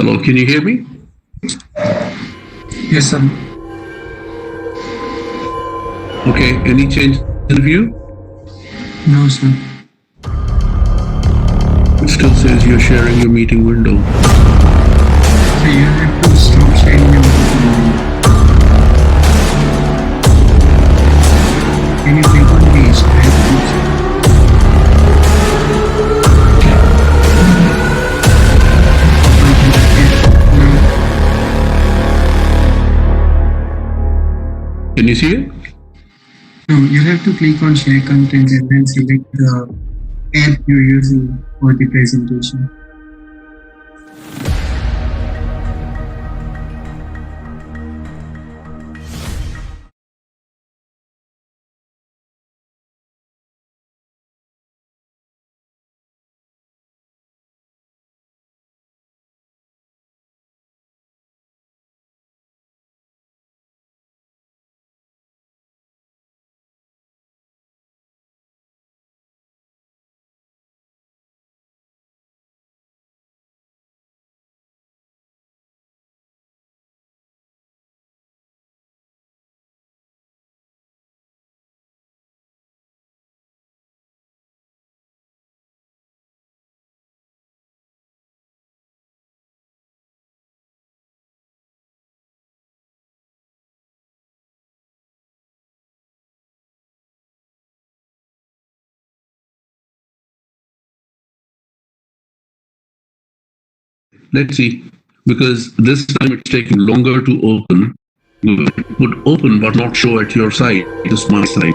Hello, can you hear me? Yes, sir. Okay, any change in view? No, sir. It still says you're sharing your meeting window. So you have to stop sharing your meeting. Can you click on the share? Can you see it? No, you have to click on share content and then select the app you're using for the presentation. Let's see. Because this time it's taking longer to open. It would open but not show at your side. It is my side.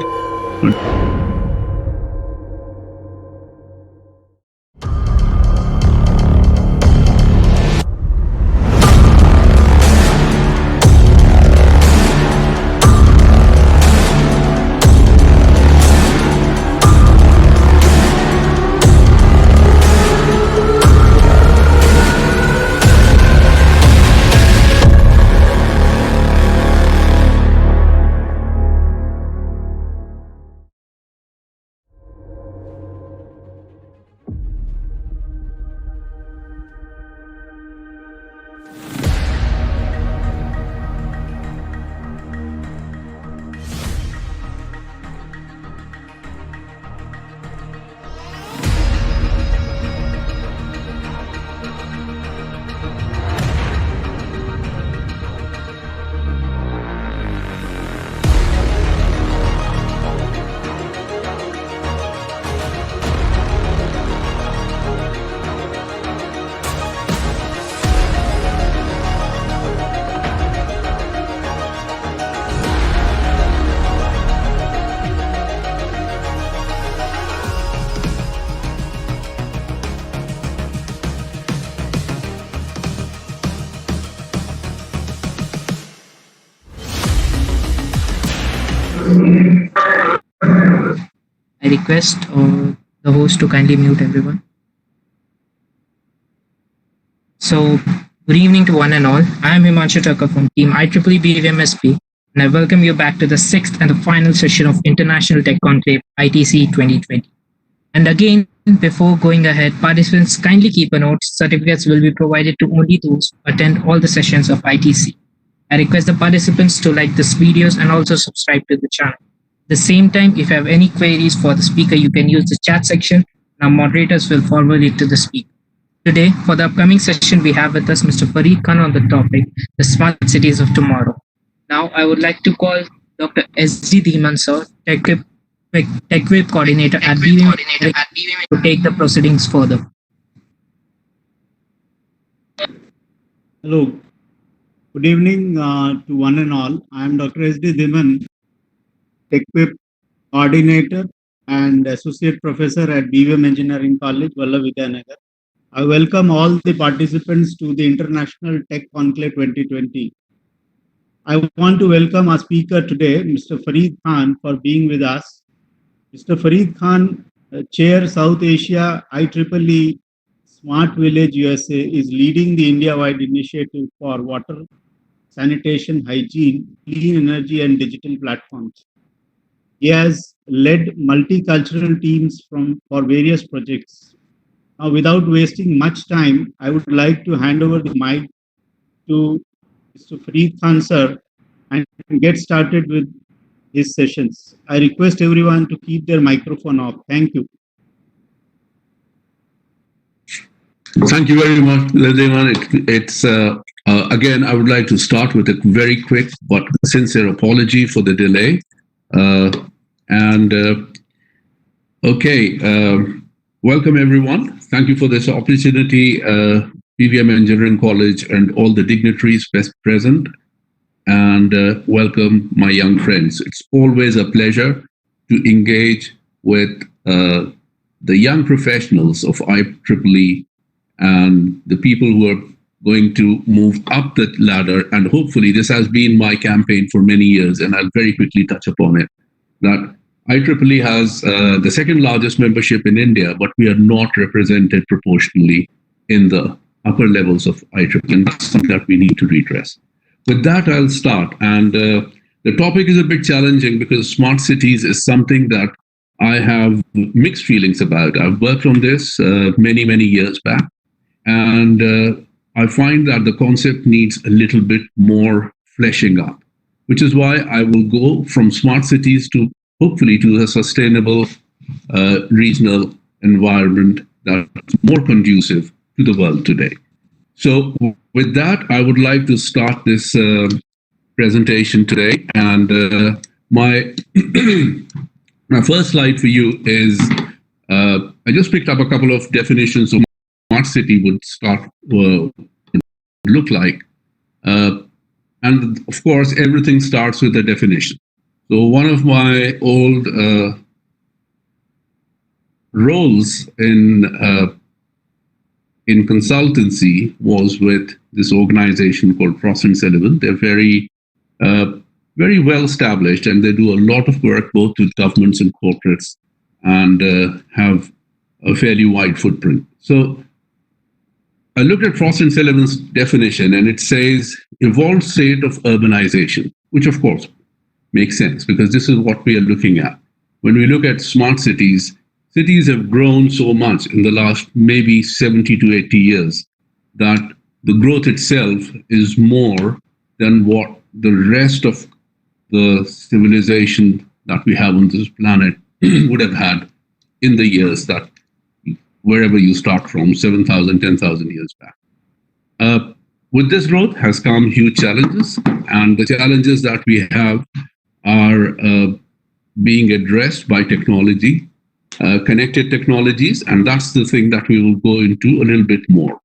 I request the host to kindly mute everyone. So, good evening to one and all. I am Himanshu Thakur from Team IEEE BVM and I welcome you back to the sixth and the final session of International Tech Conclave ITC 2020. And again, before going ahead, participants kindly keep a note. Certificates will be provided to only those who attend all the sessions of ITC. I request the participants to like this videos and also subscribe to the channel. At the same time, if you have any queries for the speaker, you can use the chat section and our moderators will forward it to the speaker. Today, for the upcoming session, we have with us Mr. Farid Khan on the topic, the smart cities of tomorrow. Now, I would like to call Dr. S.D. Dhiman sir, TechWeb coordinator at BVM to take the proceedings further. Hello. Good evening to one and all. I am Dr. S.D. Dhiman, TechWeb coordinator and associate professor at BVM Engineering College, Vallabh, Vidyanagar. I welcome all the participants to the International Tech Conclave 2020. I want to welcome our speaker today, Mr. Farid Khan, for being with us. Mr. Farid Khan, Chair South Asia IEEE Smart Village USA, is leading the India-wide initiative for water, sanitation, hygiene, clean energy, and digital platforms. He has led multicultural teams for various projects. Without wasting much time, I would like to hand over the mic to Mr. Farid Khan sir and get started with his sessions. I request everyone to keep their microphone off. Thank you. Thank you very much, Vidyanagar. It's again, I would like to start with a very quick but sincere apology for the delay. Welcome everyone. Thank you for this opportunity, BVM Engineering College and all the dignitaries present, and welcome my young friends. It's always a pleasure to engage with the young professionals of IEEE and the people who are going to move up the ladder. And hopefully this has been my campaign for many years, and I'll very quickly touch upon it, that IEEE has the second largest membership in India, but we are not represented proportionally in the upper levels of IEEE, and that's something that we need to redress. With that, I'll start. And the topic is a bit challenging because smart cities is something that I have mixed feelings about. I've worked on this many, many years back. And I find that the concept needs a little bit more fleshing up, which is why I will go from smart cities to hopefully to a sustainable regional environment that's more conducive to the world today. So with that, I would like to start this presentation today. And my first slide for you is, I just picked up a couple of definitions of smart city would look like. And of course, everything starts with a definition. So one of my old roles in consultancy was with this organization called Frost & Sullivan. They're very well established, and they do a lot of work both with governments and corporates, and have a fairly wide footprint. So I looked at Frost & Sullivan's definition, and it says evolved state of urbanization, which of course makes sense because this is what we are looking at. When we look at smart cities, cities have grown so much in the last maybe 70 to 80 years that the growth itself is more than what the rest of the civilization that we have on this planet would have had in the years that wherever you start from, 7,000, 10,000 years back. With this growth has come huge challenges, and the challenges that we have are being addressed by technology, connected technologies, and that's the thing that we will go into a little bit more.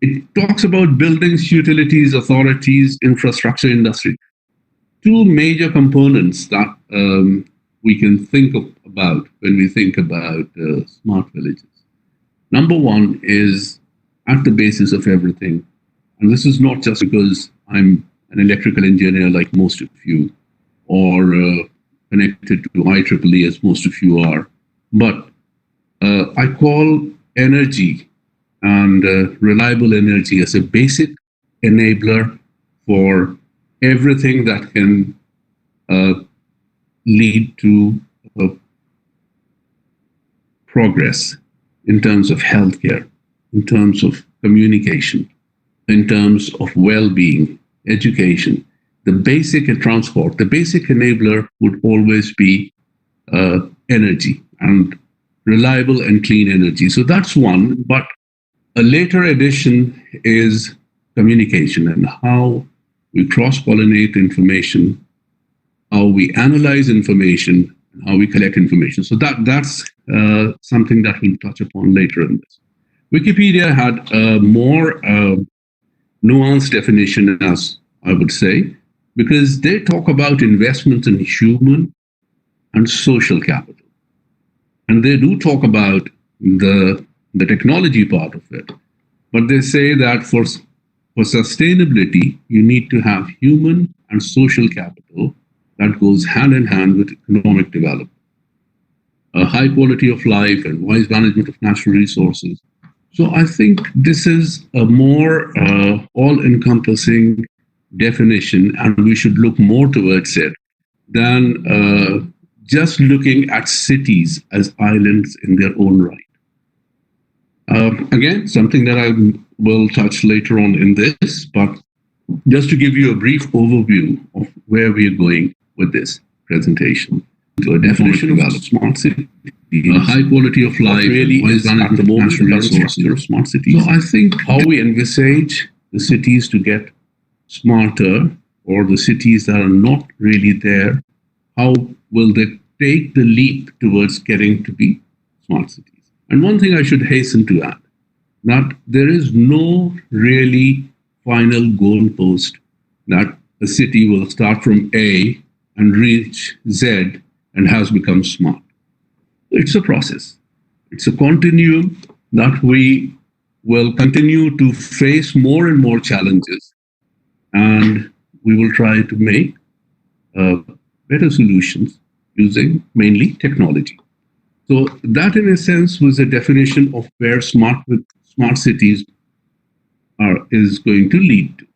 It talks about buildings, utilities, authorities, infrastructure, industry. Two major components that we can think about when we think about smart villages. Number one is at the basis of everything. And this is not just because I'm an electrical engineer like most of you, or connected to IEEE as most of you are, but I call energy and reliable energy as a basic enabler for everything that can lead to progress in terms of healthcare, in terms of communication, in terms of well-being, education. The basic transport, the basic enabler would always be energy, and reliable and clean energy. So that's one, but a later addition is communication and how we cross-pollinate information, how we analyze information, and how we collect information. So that's something that we'll touch upon later in this. Wikipedia had a more nuanced definition, as I would say, because they talk about investments in human and social capital. And they do talk about the technology part of it, but they say that for sustainability, you need to have human and social capital that goes hand in hand with economic development. A high quality of life and wise management of natural resources. So I think this is a more all-encompassing definition, and we should look more towards it than just looking at cities as islands in their own right. Again, something that I will touch later on in this, but just to give you a brief overview of where we are going with this presentation. So a definition of smart city, a high quality of life really is at the moment the structure of smart cities. So I think how we envisage the cities to get smarter, or the cities that are not really there, how will they take the leap towards getting to be smart cities? And one thing I should hasten to add, that there is no really final goalpost that a city will start from A and reach Z and has become smart. It's a process. It's a continuum that we will continue to face more and more challenges, and we will try to make better solutions using mainly technology. So that, in a sense, was a definition of where smart cities is going to lead to.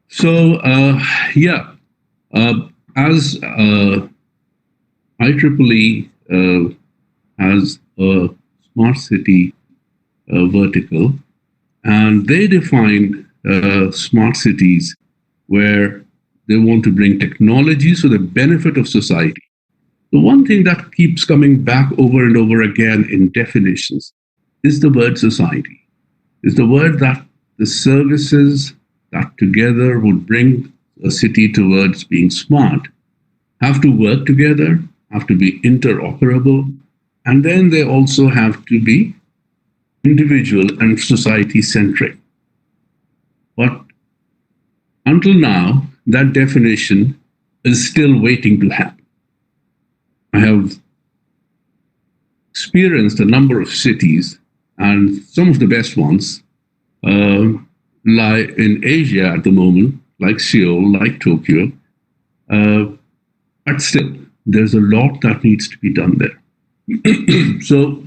So, as IEEE has a smart city vertical, and they define smart cities where they want to bring technology for the benefit of society. The one thing that keeps coming back over and over again in definitions is the word society. Is the word that the services that together would bring a city towards being smart have to work together, have to be interoperable, and then they also have to be individual and society-centric. But until now, that definition is still waiting to happen. I have experienced a number of cities, and some of the best ones lie in Asia at the moment, like Seoul, like Tokyo. But still, there's a lot that needs to be done there. So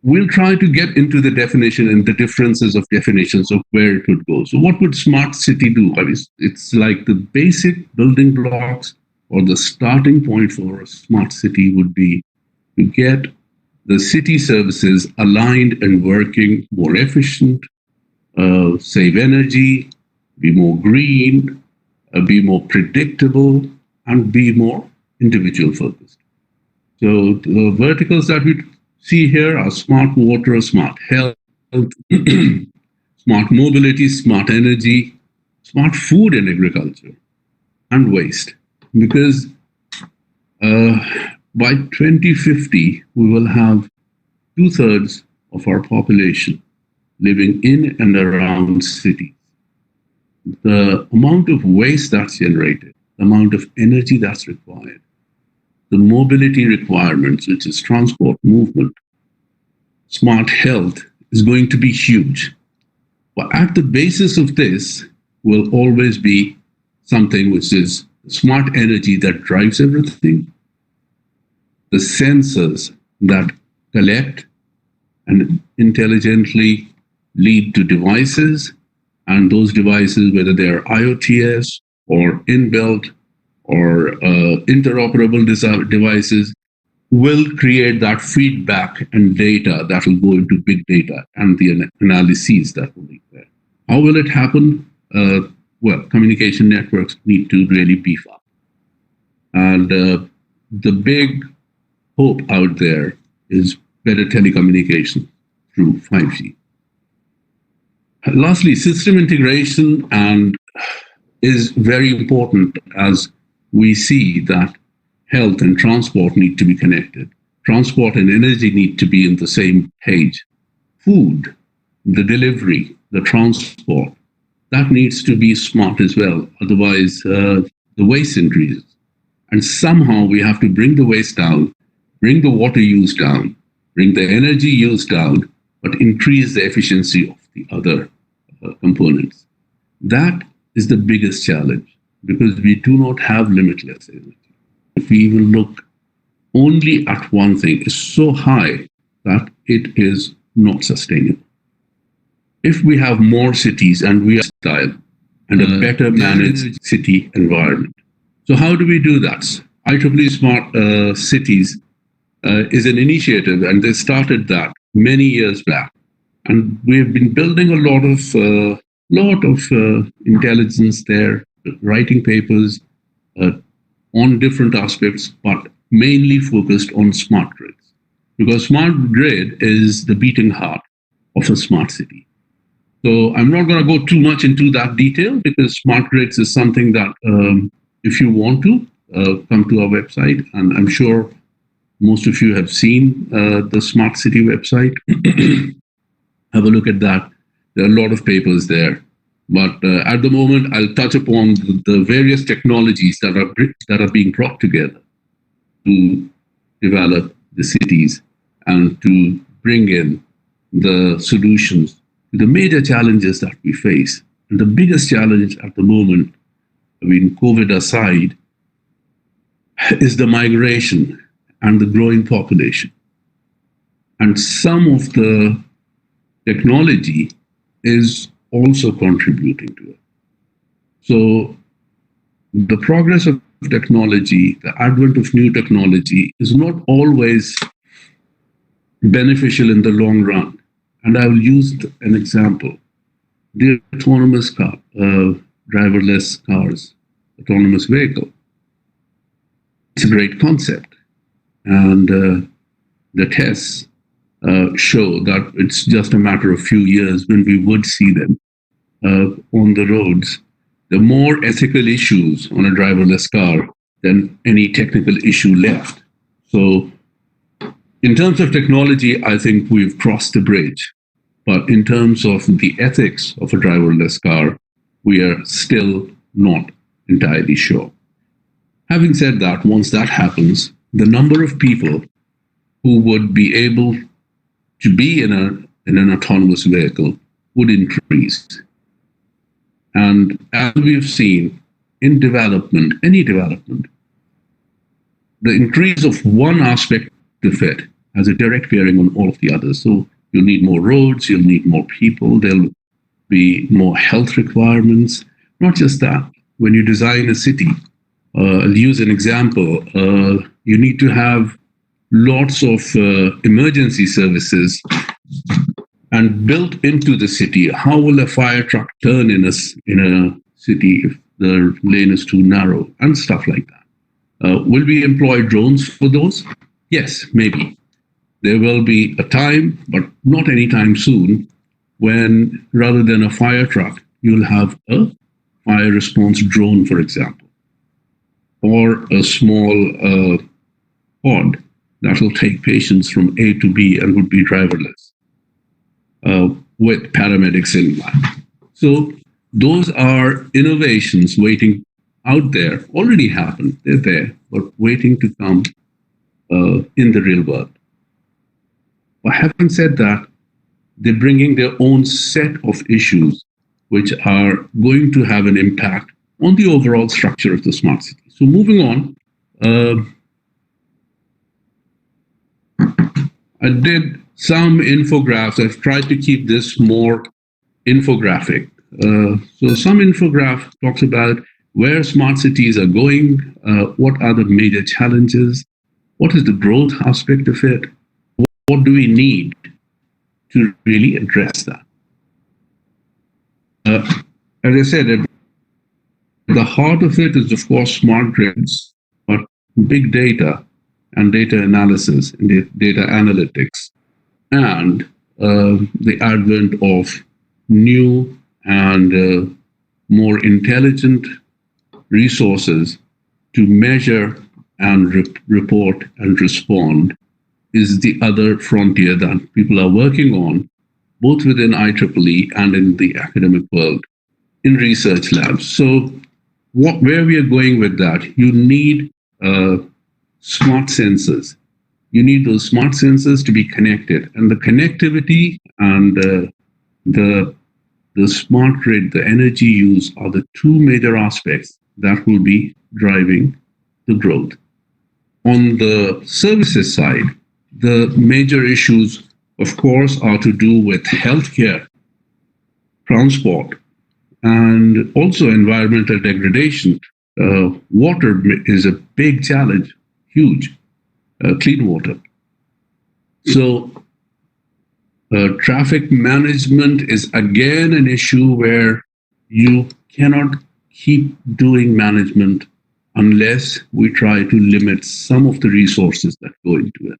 we'll try to get into the definition and the differences of definitions of where it would go. So what would smart city do? I mean, it's like the basic building blocks, or the starting point for a smart city would be to get the city services aligned and working more efficient, save energy, be more green, be more predictable, and be more individual focused. So the verticals that we see here are smart water, smart health, smart mobility, smart energy, smart food and agriculture, and waste. Because by 2050, we will have 2/3 of our population living in and around cities. The amount of waste that's generated, the amount of energy that's required, the mobility requirements, which is transport, movement, smart health, is going to be huge. But at the basis of this will always be something which is smart energy that drives everything, the sensors that collect and intelligently lead to devices, and those devices, whether they're IoTs or inbuilt or interoperable devices, will create that feedback and data that will go into big data and the analyses that will be there. How will it happen? Well, communication networks need to really beef up. And the big hope out there is better telecommunication through 5G. Lastly, system integration is very important, as we see that health and transport need to be connected. Transport and energy need to be in the same page. Food, the delivery, the transport, that needs to be smart as well. Otherwise, the waste increases. And somehow we have to bring the waste down, bring the water use down, bring the energy use down, but increase the efficiency of the other components. That is the biggest challenge, because we do not have limitless energy. If we even look only at one thing, it's so high that it is not sustainable. If we have more cities and we are style and a better managed city environment. So how do we do that? IEEE Smart Cities is an initiative, and they started that many years back. And we've been building a lot of intelligence there, writing papers on different aspects, but mainly focused on smart grids. Because smart grid is the beating heart of a smart city. So I'm not going to go too much into that detail, because smart grids is something that if you want to come to our website, and I'm sure most of you have seen the smart city website. Have a look at that. There are a lot of papers there. But at the moment, I'll touch upon the various technologies that are being brought together to develop the cities and to bring in the solutions to the major challenges that we face. And the biggest challenge at the moment, I mean, COVID aside, is the migration and the growing population. And some of the technology is also contributing to it. So the progress of technology, the advent of new technology is not always beneficial in the long run. And I will use an example. The autonomous car, driverless cars, autonomous vehicle. It's a great concept. And the tests show that it's just a matter of few years when we would see them on the roads. There are more ethical issues on a driverless car than any technical issue left. So in terms of technology, I think we've crossed the bridge. But in terms of the ethics of a driverless car, we are still not entirely sure. Having said that, once that happens, the number of people who would be able to be in an autonomous vehicle would increase. And as we've seen in development, any development, the increase of one aspect of it has a direct bearing on all of the others. So you'll need more roads, you'll need more people, there'll be more health requirements. Not just that, when you design a city, I'll use an example, you need to have lots of emergency services and built into the city. How will a fire truck turn in a city if the lane is too narrow and stuff like that? Will we employ drones for those? Yes, maybe. There will be a time, but not anytime soon, when rather than a fire truck, you'll have a fire response drone, for example, or a small pod that will take patients from A to B and would be driverless with paramedics in line. So those are innovations waiting out there, already happened, they're there, but waiting to come in the real world. But having said that, they're bringing their own set of issues which are going to have an impact on the overall structure of the smart city. So moving on, I did some infographics. I've tried to keep this more infographic. So some infograph talks about where smart cities are going, what are the major challenges, what is the growth aspect of it, what do we need to really address that. As I said, at the heart of it is, of course, smart grids, but big data and data analysis and data analytics, and the advent of new and more intelligent resources to measure and report and respond is the other frontier that people are working on, both within IEEE and in the academic world, in research labs. So where we are going with that, you need smart sensors. You need those smart sensors to be connected. And the connectivity and the smart grid, the energy use are the two major aspects that will be driving the growth. On the services side, the major issues, of course, are to do with healthcare, transport, and also environmental degradation. Water is a big challenge, huge, clean water. So Traffic management is again an issue where you cannot keep doing management unless we try to limit some of the resources that go into it.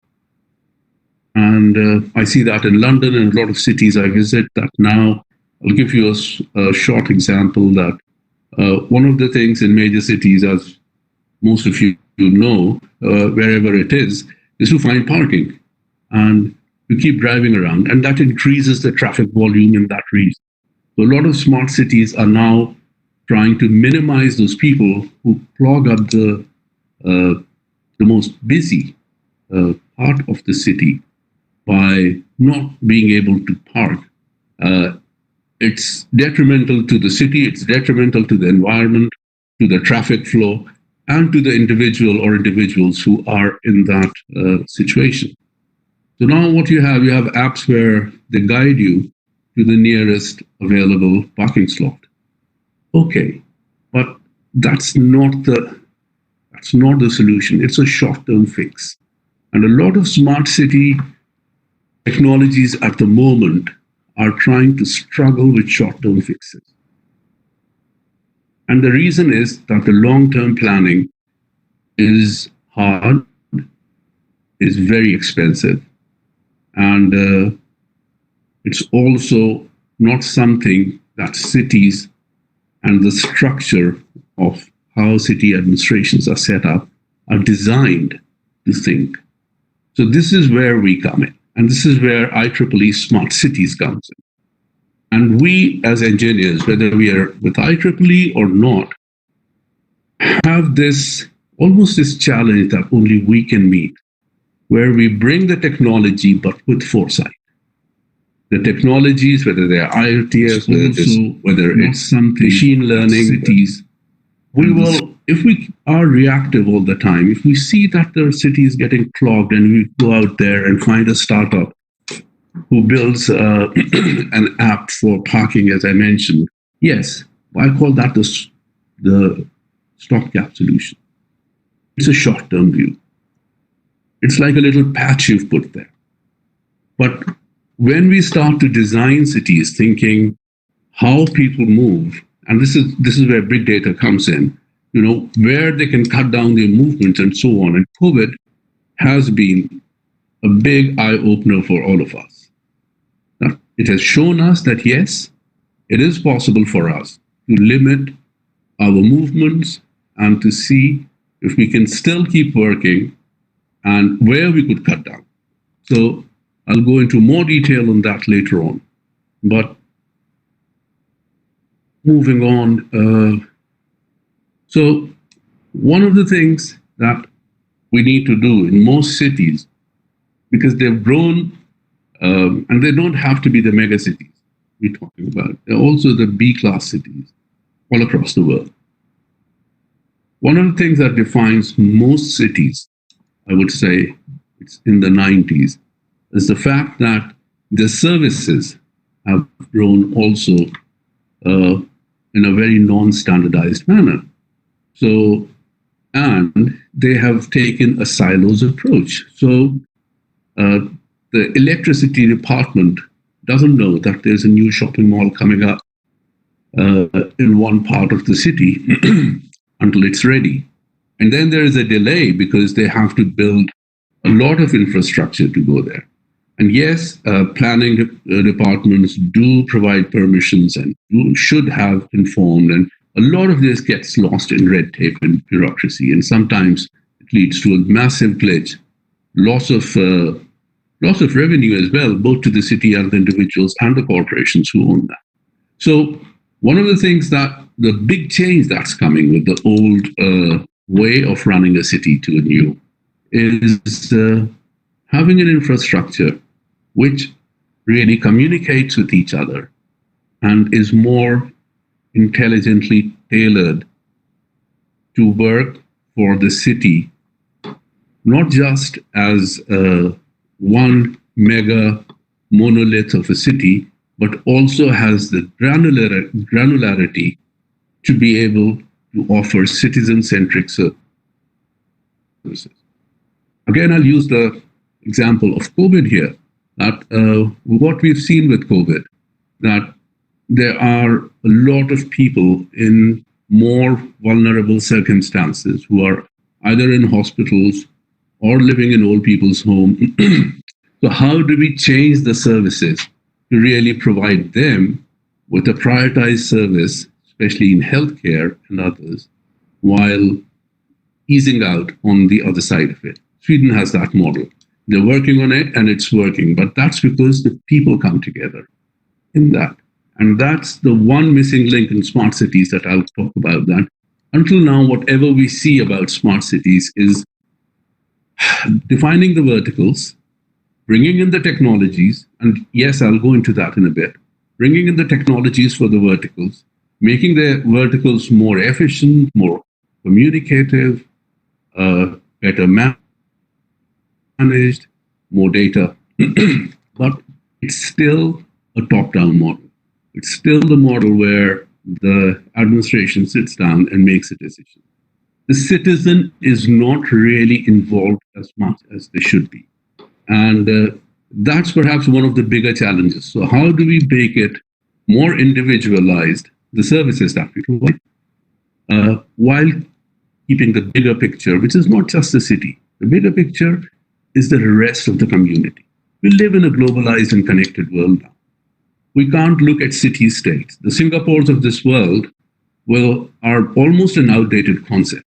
And I see that in London and a lot of cities I visit that now. I'll give you a short example that one of the things in major cities, as most of you know, wherever it is to find parking. And you keep driving around, and that increases the traffic volume in that region. So a lot of smart cities are now trying to minimize those people who clog up the most busy part of the city by not being able to park. It's detrimental to the city, it's detrimental to the environment, to the traffic flow, and to the individual or individuals who are in that situation. So now what you have apps where they guide you to the nearest available parking slot. Okay, but that's not the solution. It's a short-term fix. And a lot of smart city technologies at the moment are trying to struggle with short-term fixes. And the reason is that the long-term planning is hard, is very expensive, and it's also not something that cities and the structure of how city administrations are set up are designed to think. So this is where we come in. And this is where IEEE Smart Cities comes in. And we as engineers, whether we are with IEEE or not, have this almost this challenge that only we can meet, where we bring the technology but with foresight. The technologies, whether they're IoTs, whether it's something machine learning, cities, we will, if we are reactive all the time, if we see that the city is getting clogged and we go out there and find a startup who builds an app for parking, as I mentioned, yes, I call that the stopgap solution. It's a short-term view. It's like a little patch you've put there. But when we start to design cities thinking how people move, and this is where big data comes in, where they can cut down their movements and so on. And COVID has been a big eye-opener for all of us. Now, it has shown us that, yes, it is possible for us to limit our movements and to see if we can still keep working and where we could cut down. So I'll go into more detail on that later on. But moving on, so one of the things that we need to do in most cities, because they've grown, and they don't have to be the mega cities we're talking about, they're also the B-class cities all across the world. One of the things that defines most cities, I would say it's in the 90s, is the fact that the services have grown also in a very non-standardized manner. So, and they have taken a silos approach. So the electricity department doesn't know that there's a new shopping mall coming up in one part of the city until it's ready. And then there is a delay because they have to build a lot of infrastructure to go there. And yes, planning departments do provide permissions and should have informed, and a lot of this gets lost in red tape and bureaucracy, and sometimes it leads to a massive glitch, loss of revenue as well, both to the city and the individuals and the corporations who own that. So one of the things that the big change that's coming with the old way of running a city to a new is having an infrastructure which really communicates with each other and is more intelligently tailored to work for the city, not just as one mega monolith of a city, but also has the granularity to be able to offer citizen-centric services. Again, I'll use the example of COVID here. that what we've seen with COVID, that there are a lot of people in more vulnerable circumstances who are either in hospitals or living in old people's home. So how do we change the services to really provide them with a prioritized service, especially in healthcare and others, while easing out on the other side of it? Sweden has that model. They're working on it and it's working, but that's because the people come together in that. And that's the one missing link in smart cities that I'll talk about. That until now, whatever we see about smart cities is defining the verticals, bringing in the technologies, and yes, I'll go into that in a bit, bringing in the technologies for the verticals, making the verticals more efficient, more communicative, better managed, more data. But it's still a top-down model. It's still the model where the administration sits down and makes a decision. The citizen is not really involved as much as they should be. And that's perhaps one of the bigger challenges. So how do we make it more individualized, the services that we provide, while keeping the bigger picture, which is not just the city. The bigger picture is the rest of the community. We live in a globalized and connected world now. We can't look at city-states. The Singapores of this world are almost an outdated concept.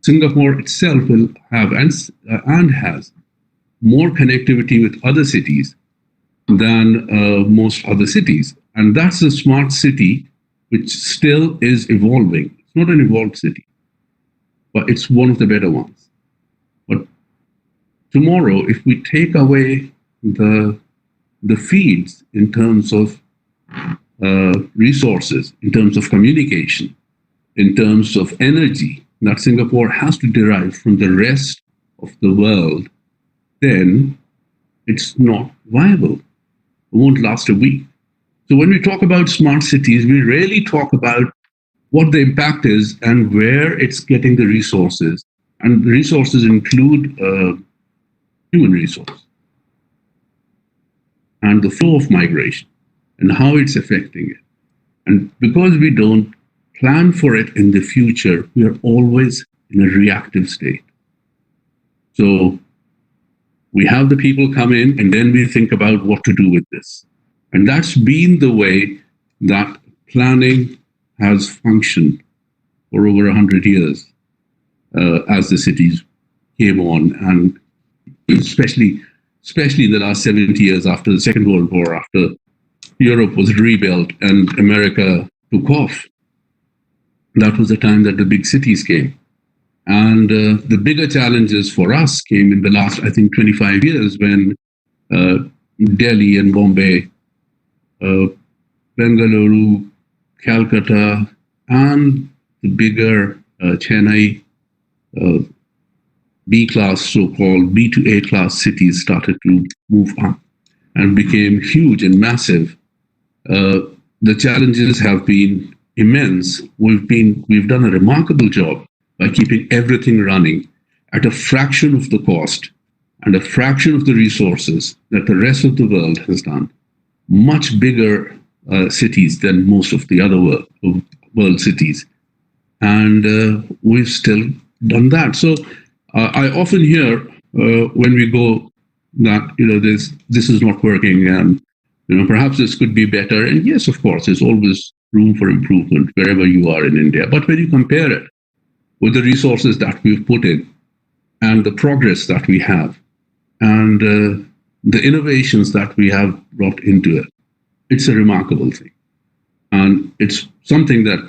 Singapore itself will have and has more connectivity with other cities than most other cities. And that's a smart city which still is evolving. It's not an evolved city, but it's one of the better ones. But tomorrow, if we take away the feeds in terms of resources, in terms of communication, in terms of energy that Singapore has to derive from the rest of the world, then it's not viable. It won't last a week. So when we talk about smart cities, we really talk about what the impact is and where it's getting the resources. And the resources include human resource and the flow of migration and how it's affecting it. And because we don't plan for it in the future, we are always in a reactive state. So we have the people come in and then we think about what to do with this. And that's been the way that planning has functioned for over 100 years as the cities came on, and especially in the last 70 years after the Second World War, after Europe was rebuilt and America took off. That was the time that the big cities came. And the bigger challenges for us came in the last, I think, 25 years when Delhi and Bombay, Bengaluru, Calcutta, and the bigger Chennai, B-class, so-called B to A-class cities started to move up and became huge and massive. The challenges have been immense. We've done a remarkable job by keeping everything running at a fraction of the cost and a fraction of the resources that the rest of the world has done. Much bigger cities than most of the other world cities. And we've still done that. So I often hear when we go that, this is not working and, perhaps this could be better. And yes, of course, there's always room for improvement wherever you are in India. But when you compare it with the resources that we've put in and the progress that we have and the innovations that we have brought into it, it's a remarkable thing. And it's something that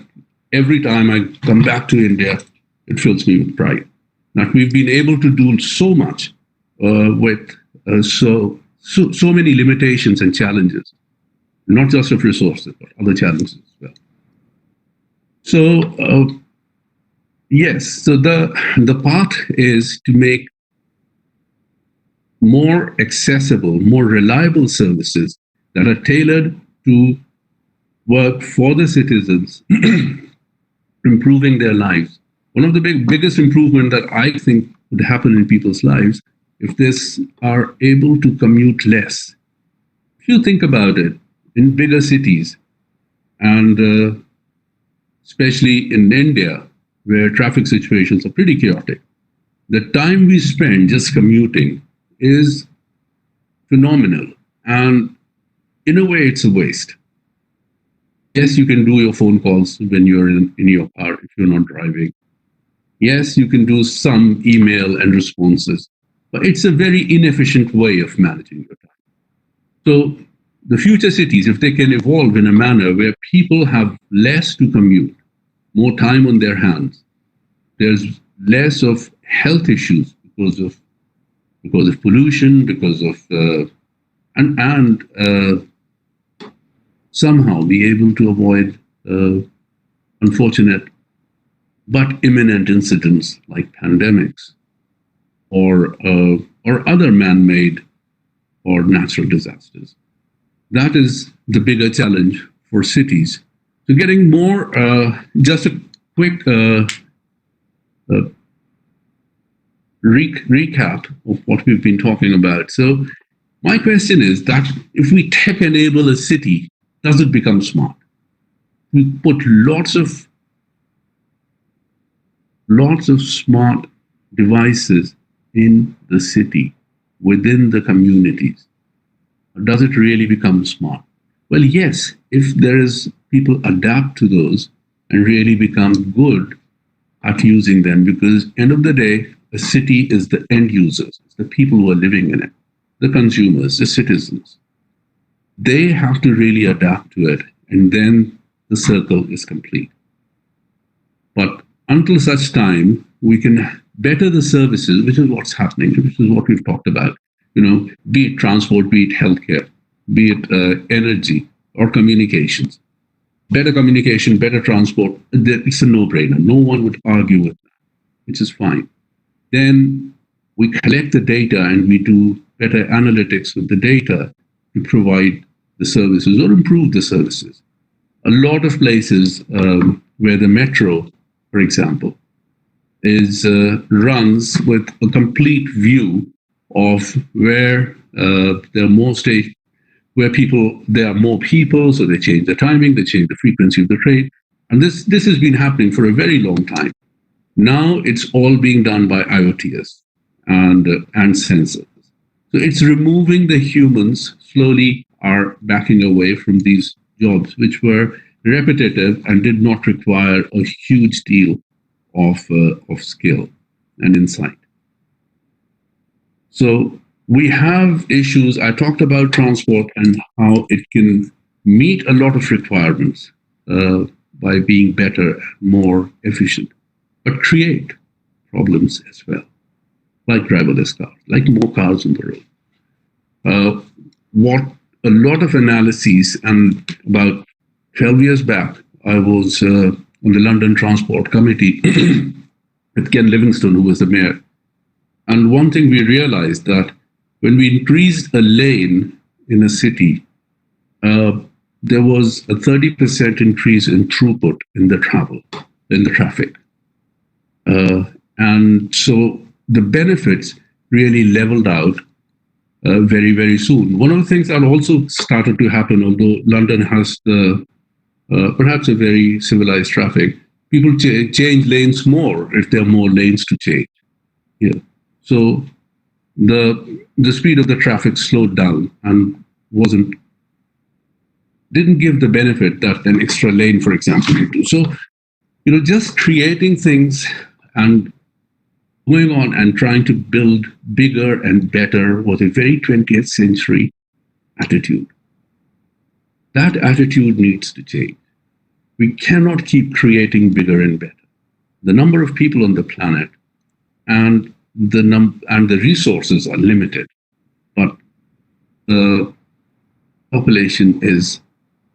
every time I come back to India, it fills me with pride. That we've been able to do so much with so many limitations and challenges, not just of resources, but other challenges as well. So, yes, so the path is to make more accessible, more reliable services that are tailored to work for the citizens, improving their lives. One of the biggest improvement that I think would happen in people's lives if they are able to commute less, if you think about it, in bigger cities, and especially in India, where traffic situations are pretty chaotic, the time we spend just commuting is phenomenal. And in a way, it's a waste. Yes, you can do your phone calls when you're in your car if you're not driving. Yes, you can do some email and responses, but it's a very inefficient way of managing your time. So the future cities, if they can evolve in a manner where people have less to commute, more time on their hands, there's less of health issues because of pollution, because of somehow be able to avoid unfortunate but imminent incidents like pandemics or other man-made or natural disasters. That is the bigger challenge for cities. So getting more, just a quick recap of what we've been talking about. So my question is that if we tech enable a city, does it become smart? We put lots of smart devices in the city, within the communities. Does it really become smart? Well, yes, if there is people adapt to those and really become good at using them, because end of the day, a city is the end users, it's the people who are living in it, the consumers, the citizens. They have to really adapt to it, and then the circle is complete. But until such time, we can better the services, which is what's happening, which is what we've talked about, be it transport, be it healthcare, be it energy or communications. Better communication, better transport, it's a no-brainer. No one would argue with that, which is fine. Then we collect the data and we do better analytics with the data to provide the services or improve the services. A lot of places where the metro, for example, runs with a complete view of where there are more there are more people, so they change the timing, they change the frequency of the train. And this has been happening for a very long time. Now it's all being done by IoTs and sensors. So it's removing the humans slowly are backing away from these jobs, which were repetitive and did not require a huge deal of skill and insight. So we have issues. I talked about transport and how it can meet a lot of requirements by being better, more efficient, but create problems as well, like driverless cars, like more cars on the road. What a lot of analyses, and about 12 years back, I was on the London Transport Committee with Ken Livingstone, who was the mayor. And one thing we realized that when we increased a lane in a city, there was a 30% increase in throughput in the traffic. And so the benefits really leveled out very, very soon. One of the things that also started to happen, although London has perhaps a very civilized traffic, people change lanes more if there are more lanes to change. Yeah. So the speed of the traffic slowed down and didn't give the benefit that an extra lane, for example, would do. So, just creating things and going on and trying to build bigger and better was a very 20th century attitude. That attitude needs to change. We cannot keep creating bigger and better. The number of people on the planet and the resources are limited, but the population is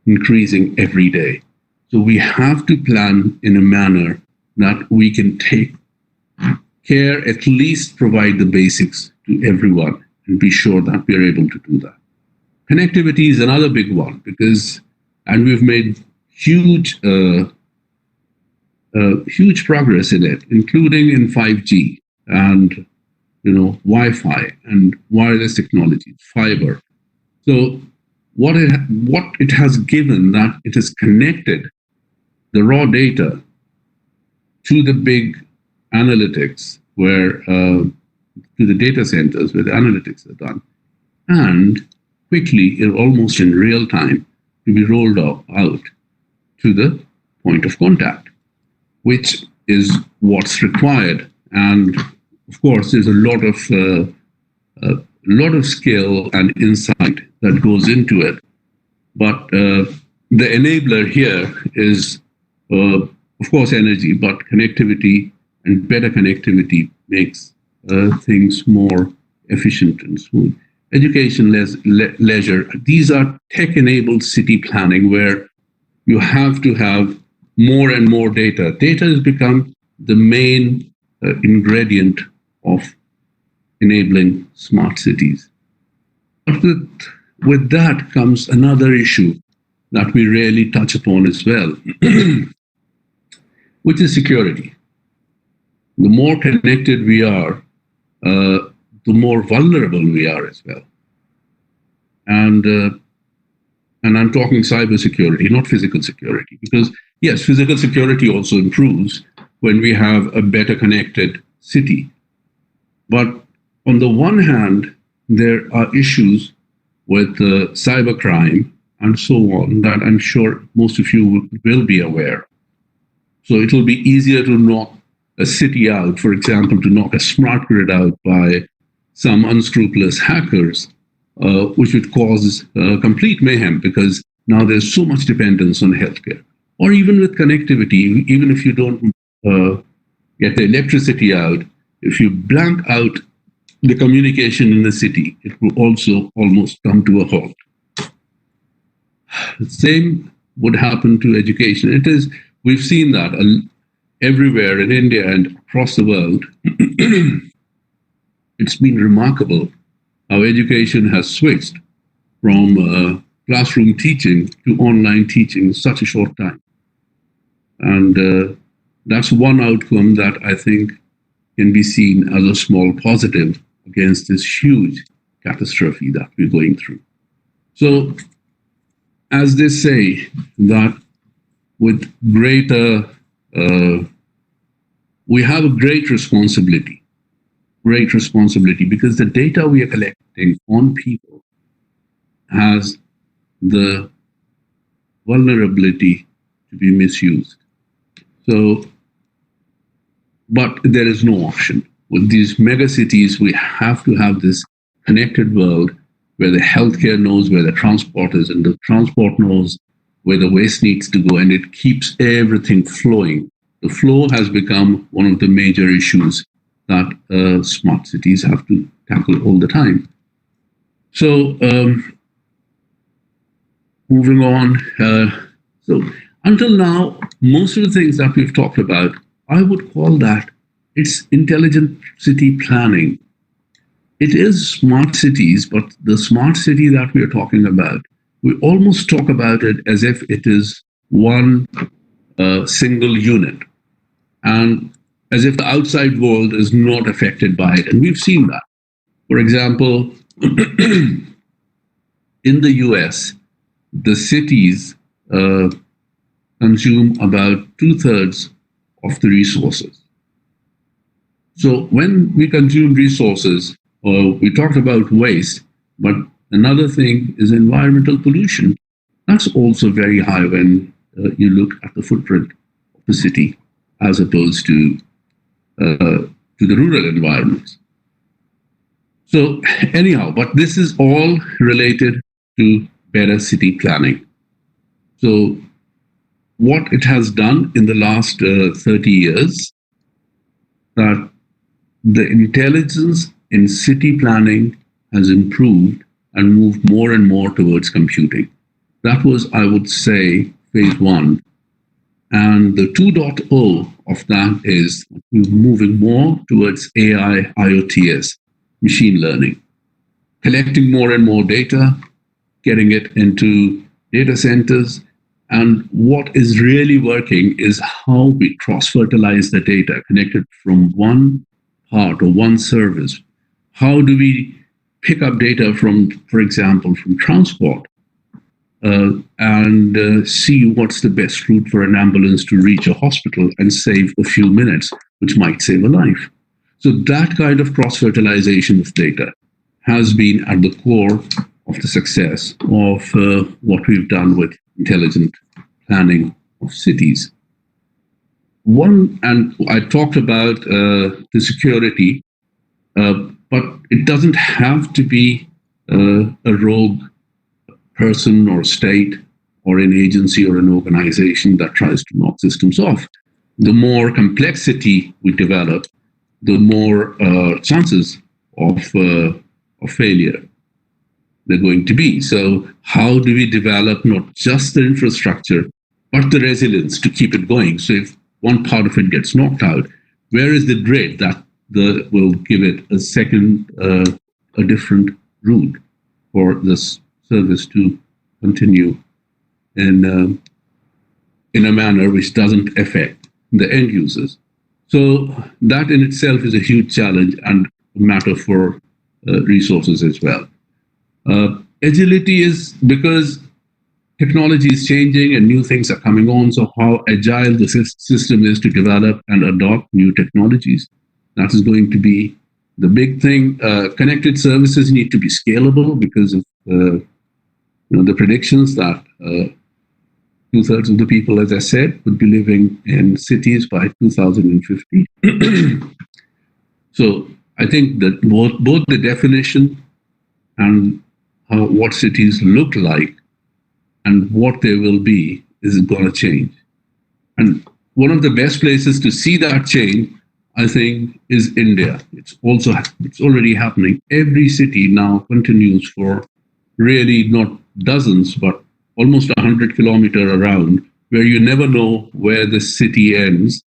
increasing every day. So we have to plan in a manner that we can take care, at least provide the basics to everyone and be sure that we are able to do that. Connectivity is another big one and we've made huge progress in it, including in 5G. And Wi-Fi and wireless technologies, fiber. So what it has given, that it has connected the raw data to the big analytics, where to the data centers where the analytics are done, and quickly, almost in real time, to be rolled out to the point of contact, which is what's required. And of course, there's a lot of skill and insight that goes into it. But the enabler here is, of course, energy, but connectivity, and better connectivity makes things more efficient and smooth. Education, leisure, these are tech-enabled city planning where you have to have more and more data. Data has become the main ingredient of enabling smart cities. But with that comes another issue that we rarely touch upon as well, which is security. The more connected we are, the more vulnerable we are as well. And I'm talking cybersecurity, not physical security, because yes, physical security also improves when we have a better connected city. But on the one hand, there are issues with cybercrime and so on that I'm sure most of you will be aware. So it will be easier to knock a city out, for example, to knock a smart grid out by some unscrupulous hackers, which would cause complete mayhem, because now there's so much dependence on healthcare. Or even with connectivity, even if you don't get the electricity out, if you blank out the communication in the city, it will also almost come to a halt. The same would happen to education. We've seen that everywhere in India and across the world. It's been remarkable how education has switched from classroom teaching to online teaching in such a short time. And that's one outcome that I think can be seen as a small positive against this huge catastrophe that we're going through. So, as they say, that with greater, we have a great responsibility, because the data we are collecting on people has the vulnerability to be misused. So, but there is no option. With these mega cities, we have to have this connected world where the healthcare knows where the transport is, and the transport knows where the waste needs to go, and it keeps everything flowing. The flow has become one of the major issues that smart cities have to tackle all the time. So, moving on. So, until now, most of the things that we've talked about, I would call that it's intelligent city planning. It is smart cities, but the smart city that we are talking about, we almost talk about it as if it is one single unit, and as if the outside world is not affected by it. And we've seen that. For example, in the US, the cities consume about 2/3 of the resources. So when we consume resources, we talked about waste, but another thing is environmental pollution. That's also very high when you look at the footprint of the city as opposed to the rural environments. So anyhow, but this is all related to better city planning. So what it has done in the last 30 years, that the intelligence in city planning has improved and moved more and more towards computing. That was, I would say, phase one. And the 2.0 of that is moving more towards AI, IoTs, machine learning, collecting more and more data, getting it into data centers. And what is really working is how we cross-fertilize the data connected from one part or one service how do we pick up data from, for example, from transport and see what's the best route for an ambulance to reach a hospital and save a few minutes, which might save a life. So that kind of cross-fertilization of data has been at the core of the success of what we've done with intelligent planning of cities. One, and I talked about the security, but it doesn't have to be a rogue person or state or an agency or an organization that tries to knock systems off. The more complexity we develop, the more chances of failure they're going to be. So how do we develop not just the infrastructure, but the resilience to keep it going? So if one part of it gets knocked out, where is the grid that will give it a second, a different route for this service to continue in a manner which doesn't affect the end users? So that in itself is a huge challenge and a matter for resources as well. Agility is because technology is changing and new things are coming on. So how agile the system is to develop and adopt new technologies, that is going to be the big thing. Connected services need to be scalable because of the predictions that 2/3 of the people, as I said, would be living in cities by 2050. So I think that both the definition and what cities look like and what they will be is going to change. And one of the best places to see that change, I think, is India. It's already happening. Every city now continues for really not dozens, but almost 100 kilometers around, where you never know where the city ends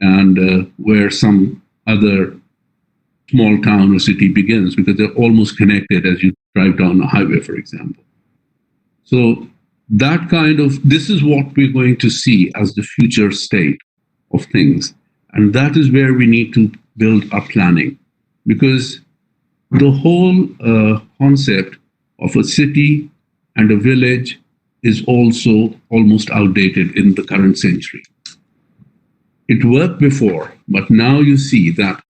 and where some other small town or city begins, because they're almost connected as you drive down a highway, for example. So that this is what we're going to see as the future state of things. And that is where we need to build our planning, because the whole concept of a city and a village is also almost outdated in the current century. It worked before, but now you see that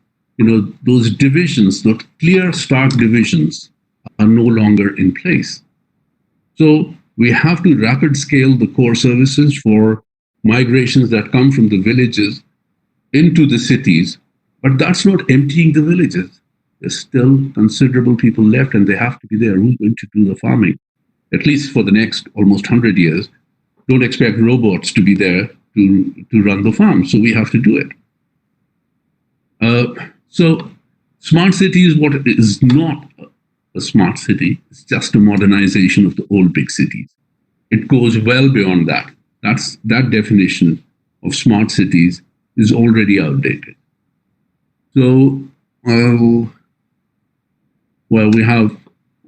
those divisions, those clear, stark divisions, are no longer in place. So we have to rapid scale the core services for migrations that come from the villages into the cities, but that's not emptying the villages. There's still considerable people left and they have to be there. Who's going to do the farming? At least for the next almost 100 years. Don't expect robots to be there to run the farm, so we have to do it. So smart city is what is not a smart city. It's just a modernization of the old big cities. It goes well beyond that. That definition of smart cities is already outdated. So, we have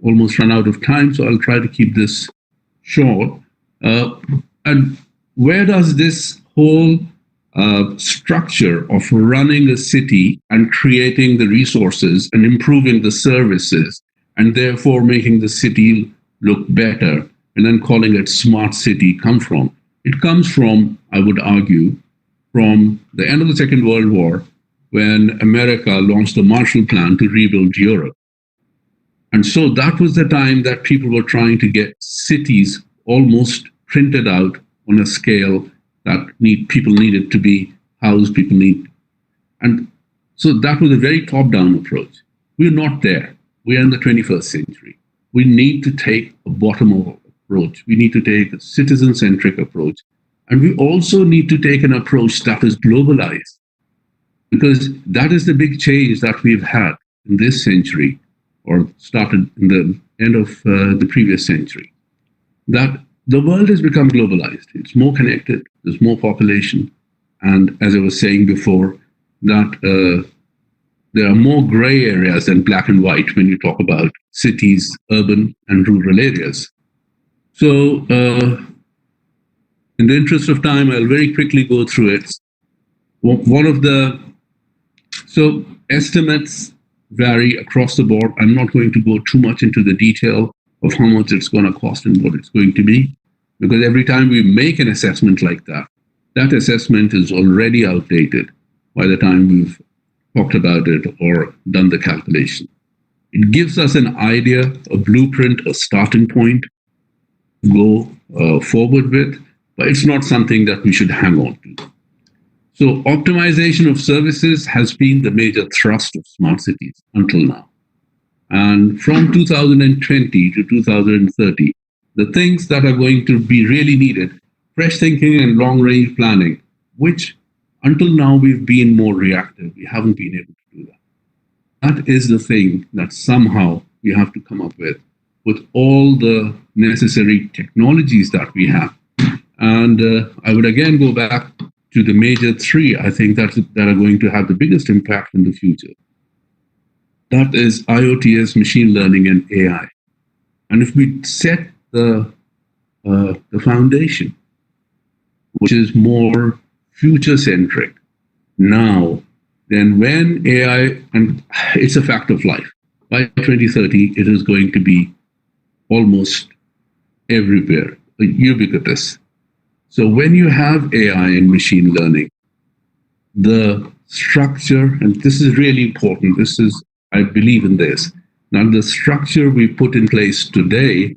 almost run out of time, so I'll try to keep this short. And where does this whole structure of running a city and creating the resources and improving the services and therefore making the city look better and then calling it smart city come from? It comes from, I would argue, from the end of the Second World War, when America launched the Marshall Plan to rebuild Europe. And so that was the time that people were trying to get cities almost printed out on a scale that people needed to be housed, people need. And so that was a very top-down approach. We're not there. We are in the 21st century. We need to take a bottom-up approach. We need to take a citizen-centric approach. And we also need to take an approach that is globalized, because that is the big change that we've had in this century, or started in the end of the previous century, that the world has become globalized. It's more connected, there's more population. And as I was saying before, that there are more gray areas than black and white when you talk about cities, urban and rural areas. So in the interest of time, I'll very quickly go through it. One of the estimates vary across the board. I'm not going to go too much into the detail of how much it's going to cost and what it's going to be, because every time we make an assessment like that, that assessment is already outdated by the time we've talked about it or done the calculation. It gives us an idea, a blueprint, a starting point to go forward with, but it's not something that we should hang on to. So optimization of services has been the major thrust of smart cities until now. And from 2020 to 2030, the things that are going to be really needed, fresh thinking and long-range planning, which until now we've been more reactive. We haven't been able to do that. That is the thing that somehow we have to come up with all the necessary technologies that we have. And I would again go back to the major three, I think, that are going to have the biggest impact in the future. That is IoTs, machine learning, and AI. And if we set the foundation, which is more future-centric now, then when AI, and it's a fact of life, by 2030, it is going to be almost everywhere, ubiquitous. So when you have AI and machine learning, the structure, and this is really important, this is, I believe in this, now the structure we put in place today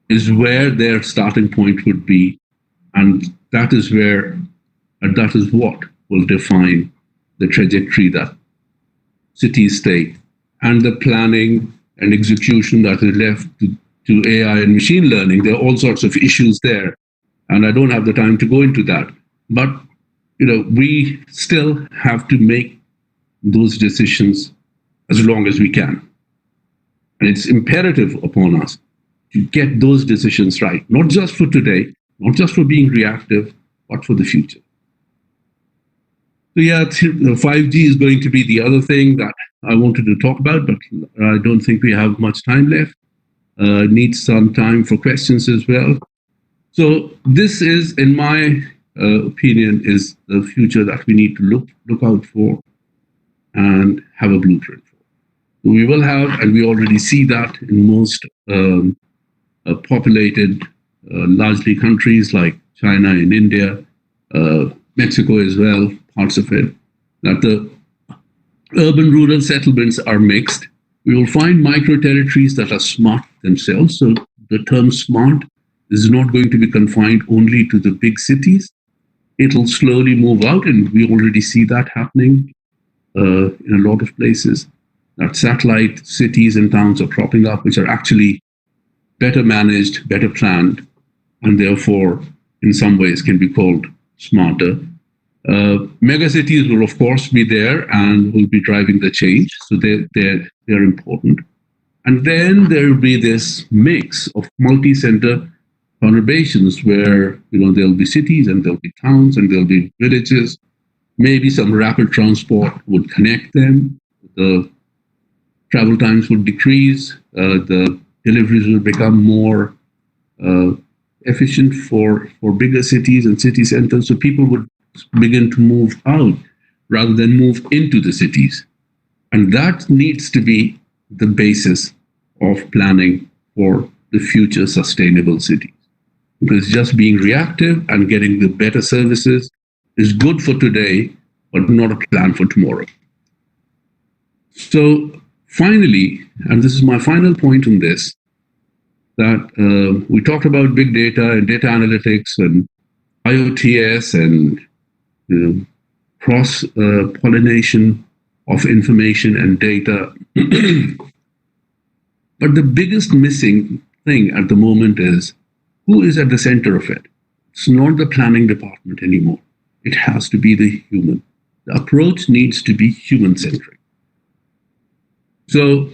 is where their starting point would be, and that is where, and that is what will define the trajectory that cities take, and the planning and execution that is left to AI and machine learning. There are all sorts of issues there, and I don't have the time to go into that. But we still have to make those decisions as long as we can. And it's imperative upon us to get those decisions right, not just for today, not just for being reactive, but for the future. So yeah, 5G is going to be the other thing that I wanted to talk about, but I don't think we have much time left. Need some time for questions as well. So this is, in my opinion, is the future that we need to look out for and have a blueprint for. So we will have, and we already see that in most populated, largely countries like China and India, Mexico as well, parts of it, that the urban-rural settlements are mixed. We will find micro-territories that are smart themselves. So the term smart is not going to be confined only to the big cities. It'll slowly move out, and we already see that happening in a lot of places. That satellite cities and towns are cropping up, which are actually better managed, better planned, and therefore, in some ways, can be called smarter. Megacities will, of course, be there and will be driving the change, so they're important. And then there will be this mix of multi-center conurbations where there'll be cities and there'll be towns and there'll be villages. Maybe some rapid transport would connect them. The travel times would decrease. The deliveries will become more efficient for bigger cities and city centers. So people would begin to move out rather than move into the cities. And that needs to be the basis of planning for the future sustainable cities. Because just being reactive and getting the better services is good for today, but not a plan for tomorrow. So finally, and this is my final point on this, that we talked about big data and data analytics and IoTs and cross-pollination of information and data. But the biggest missing thing at the moment is who is at the center of it. It's not the planning department anymore. It has to be the human. The approach needs to be human-centric. So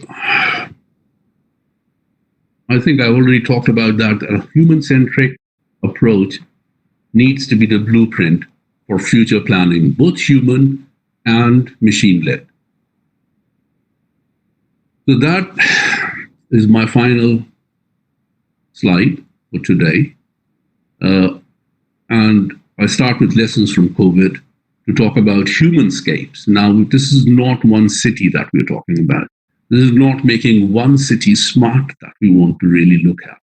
I think I already talked about that. A human-centric approach needs to be the blueprint for future planning, both human and machine-led. So that is my final slide for today. And I start with lessons from COVID to talk about humanscapes. Now, this is not one city that we're talking about. This is not making one city smart that we want to really look at.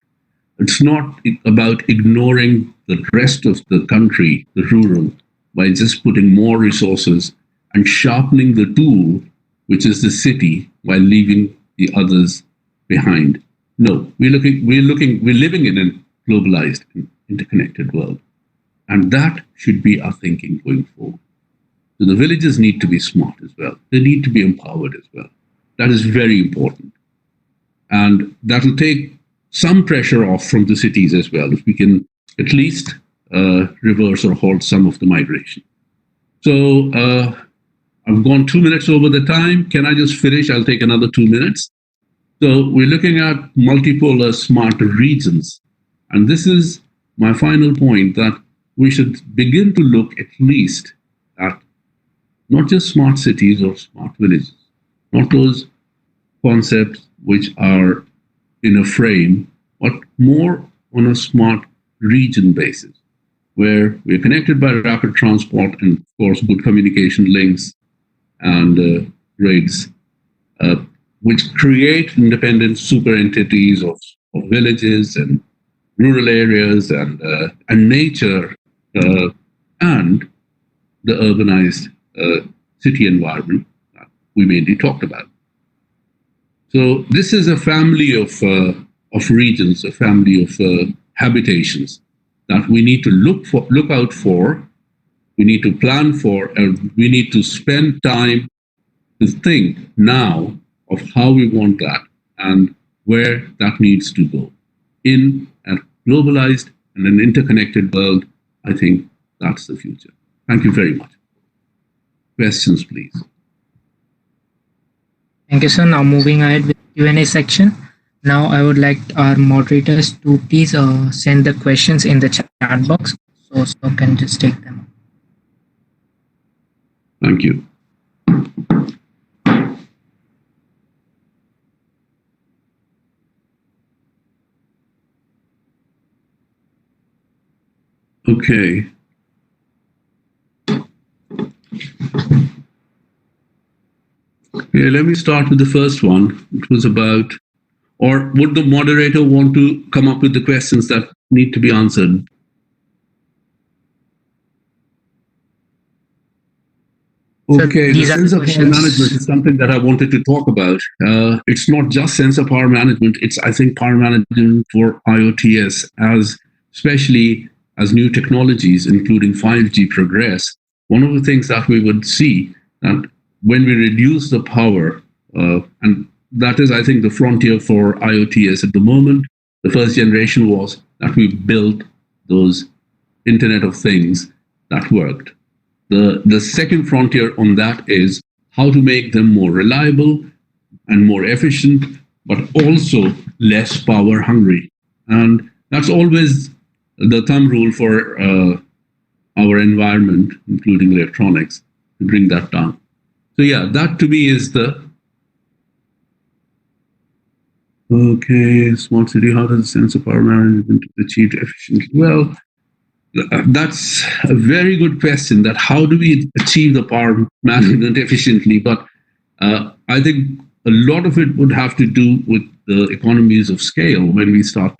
It's not about ignoring the rest of the country, the rural, by just putting more resources and sharpening the tool, which is the city, while leaving the others behind. No, we're living in a globalized and interconnected world. And that should be our thinking going forward. So the villages need to be smart as well. They need to be empowered as well. That is very important. And that will take some pressure off from the cities as well, if we can at least reverse or halt some of the migration. So I've gone 2 minutes over the time. Can I just finish? I'll take another 2 minutes. So we're looking at multipolar smart regions. And this is my final point, that we should begin to look at least at not just smart cities or smart villages, not those concepts which are in a frame, but more on a smart region basis, where we're connected by rapid transport and, of course, good communication links and grids, which create independent super entities of villages and rural areas and nature and the urbanized city environment that we mainly talked about. So this is a family of regions, a family of habitations that we need to look out for, we need to plan for, and we need to spend time to think now of how we want that and where that needs to go. In a globalized and an interconnected world, I think that's the future. Thank you very much. Questions, please. Thank you, sir. Now moving ahead with Q&A section. Now I would like our moderators to please send the questions in the chat box, so can just take them. Thank you. Okay. Okay, let me start with the first one. It was about, or would the moderator want to come up with the questions that need to be answered? Okay, the sense of power management is something that I wanted to talk about. It's not just sense of power management, it's, I think, power management for IoTs, especially as new technologies, including 5G, progress. One of the things that we would see, that when we reduce the power, and that is, I think, the frontier for IoTs at the moment. The first generation was that we built those Internet of Things that worked. The second frontier on that is how to make them more reliable and more efficient, but also less power hungry. And that's always the thumb rule for our environment, including electronics, to bring that down. So yeah, that to me is the okay, smart city, how does the sense of power management is achieved efficiently? Well, that's a very good question, that how do we achieve the power management efficiently? But I think a lot of it would have to do with the economies of scale when we start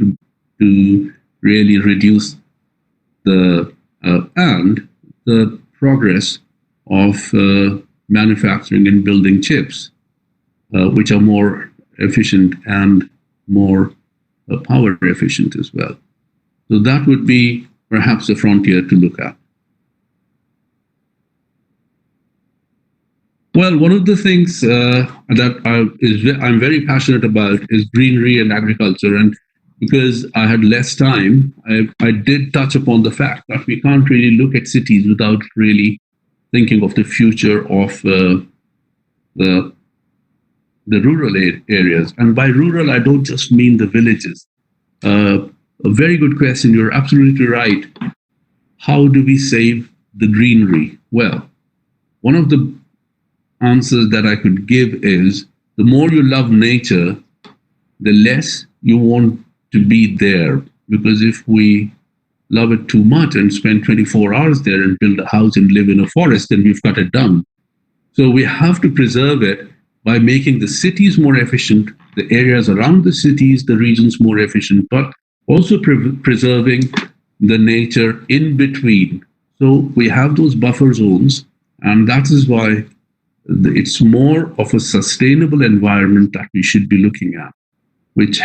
to really reduce the and the progress of manufacturing and building chips, which are more efficient and more power efficient as well. So that would be perhaps a frontier to look at. Well, one of the things that I'm very passionate about is greenery and agriculture. And because I had less time, I did touch upon the fact that we can't really look at cities without really thinking of the future of the rural areas. And by rural, I don't just mean the villages. A very good question. You're absolutely right. How do we save the greenery? Well, one of the answers that I could give is the more you love nature, the less you want to be there. Because if we love it too much and spend 24 hours there and build a house and live in a forest, then we've cut it down. So we have to preserve it by making the cities more efficient, the areas around the cities, the regions more efficient, but also preserving the nature in between. So we have those buffer zones, and that is why it's more of a sustainable environment that we should be looking at, which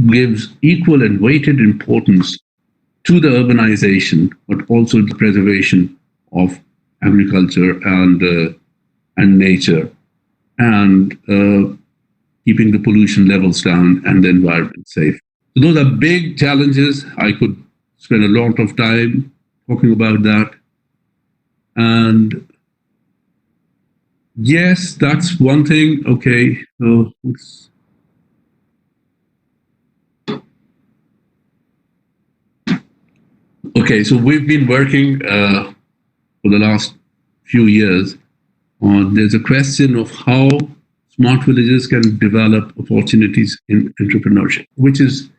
gives equal and weighted importance to the urbanization, but also the preservation of agriculture and nature, and keeping the pollution levels down and the environment safe. So those are big challenges. I could spend a lot of time talking about that. And yes, that's one thing. Okay. Okay, so we've been working for the last few years on, there's a question of how smart villages can develop opportunities in entrepreneurship, which is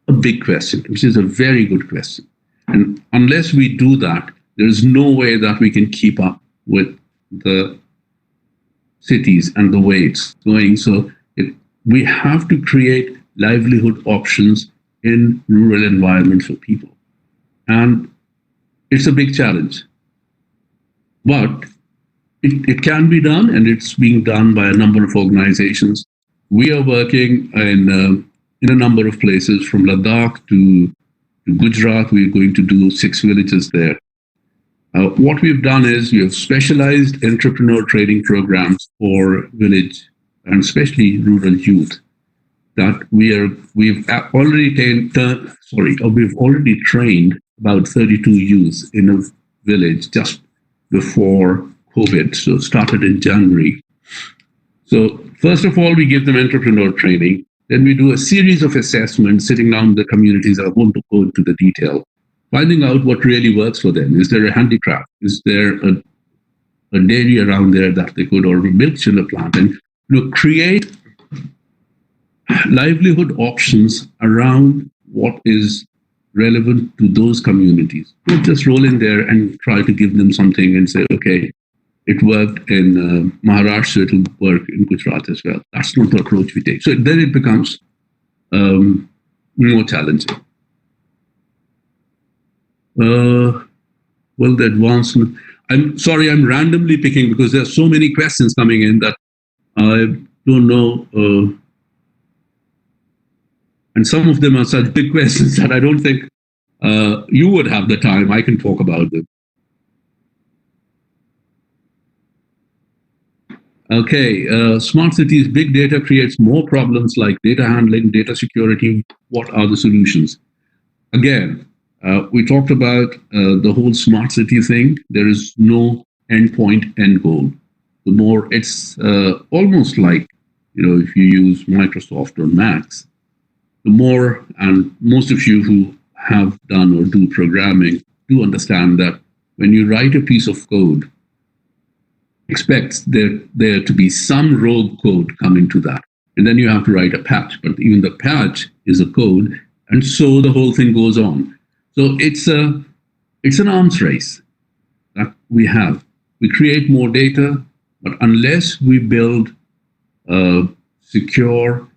a big question, which is a very good question. And unless we do that, there is no way that we can keep up with the cities and the way it's going. So we have to create livelihood options in rural environments for people. And it's a big challenge. But it can be done, and it's being done by a number of organizations. We are working in a number of places, from Ladakh to Gujarat. We're going to do 6 villages there. What we've done is we have specialized entrepreneur training programs for village and especially rural youth that we've already trained about 32 youth in a village just before COVID. So it started in January. So first of all, we give them entrepreneur training. Then we do a series of assessments, sitting down with the communities. I won't go into the detail, finding out what really works for them. Is there a handicraft? Is there a dairy around there that they could, or a milk chiller plant? And create livelihood options around what is relevant to those communities. Don't just roll in there and try to give them something and say, okay, it worked in Maharashtra, it will work in Gujarat as well. That's not the approach we take. So then it becomes more challenging. Well, the advancement. I'm sorry, I'm randomly picking because there are so many questions coming in that I don't know. And some of them are such big questions that I don't think you would have the time. I can talk about them. Okay, smart cities, big data creates more problems like data handling, data security. What are the solutions? Again, we talked about the whole smart city thing. There is no endpoint, end goal. The more, it's almost like, if you use Microsoft or Macs, the more, and most of you who have done or do programming do understand that when you write a piece of code, expect there to be some rogue code coming to that. And then you have to write a patch, but even the patch is a code. And so the whole thing goes on. So it's an arms race that we have. We create more data, but unless we build secure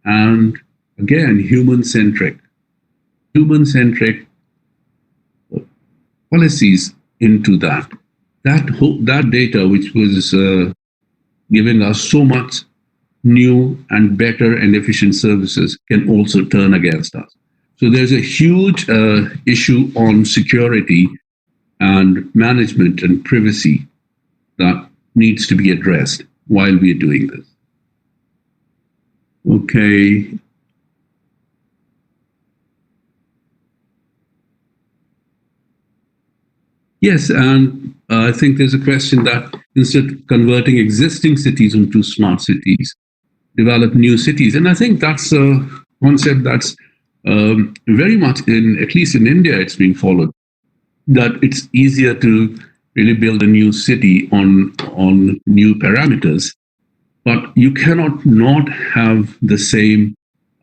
and, again, human-centric policies into that data, which was giving us so much new and better and efficient services, can also turn against us. So there's a huge issue on security and management and privacy that needs to be addressed while we're doing this. Okay. Yes, and I think there's a question that instead of converting existing cities into smart cities, develop new cities. And I think that's a concept that's very much at least in India, it's being followed, that it's easier to really build a new city on new parameters, but you cannot not have the same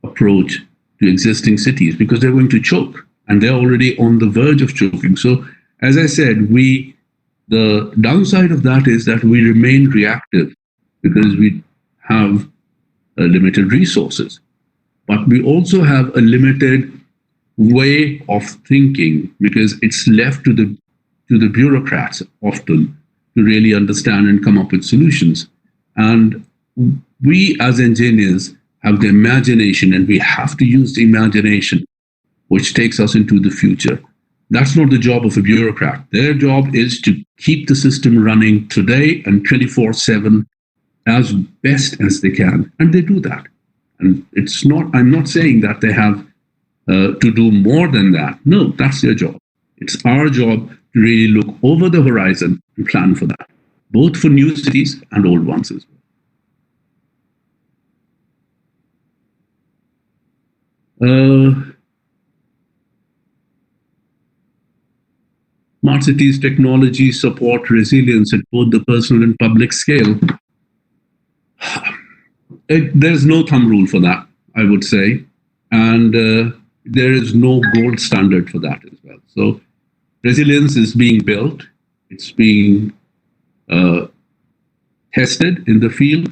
approach to existing cities because they're going to choke. and they're already on the verge of choking. So, as I said, the downside of that is that we remain reactive because we have limited resources, but we also have a limited way of thinking because it's left to the bureaucrats often to really understand and come up with solutions. And we as engineers have the imagination, and we have to use the imagination, which takes us into the future. That's not the job of a bureaucrat. Their job is to keep the system running today and 24/7 as best as they can. And they do that. And I'm not saying that they have to do more than that. No, that's their job. It's our job to really look over the horizon and plan for that, both for new cities and old ones as well. Smart cities technology support resilience at both the personal and public scale. There's no thumb rule for that, I would say. And there is no gold standard for that as well. So resilience is being built. It's being tested in the field.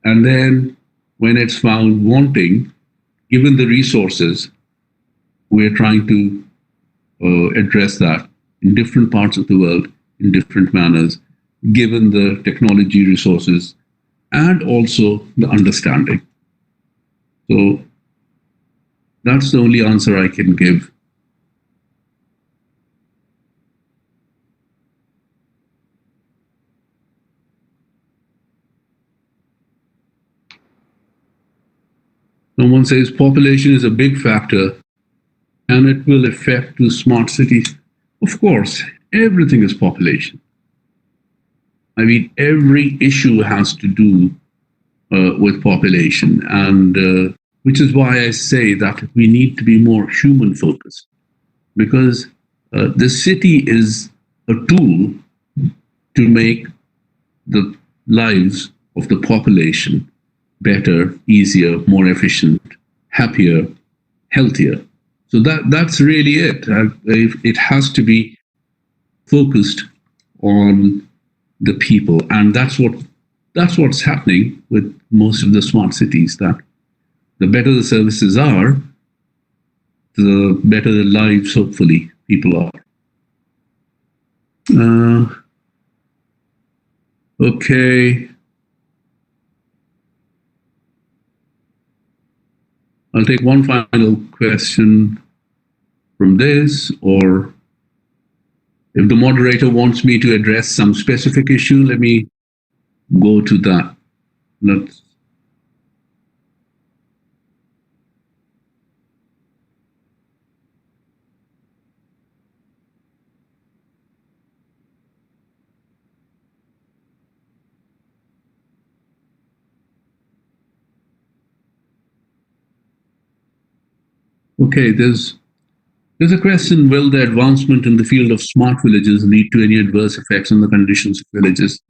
And then when it's found wanting, given the resources, we're trying to address that in different parts of the world in different manners, given the technology resources and also the understanding. So that's the only answer I can give. Someone says population is a big factor and it will affect the smart cities. Of course, everything is population. I mean, every issue has to do with population, and which is why I say that we need to be more human focused, because the city is a tool to make the lives of the population better, easier, more efficient, happier, healthier. So that's really it. It has to be focused on the people, and that's what's happening with most of the smart cities. That the better the services are, the better the lives, hopefully, people are. Okay. I'll take one final question from this, or if the moderator wants me to address some specific issue, let me go to that. Okay, there's a question: will the advancement in the field of smart villages lead to any adverse effects on the conditions of villages?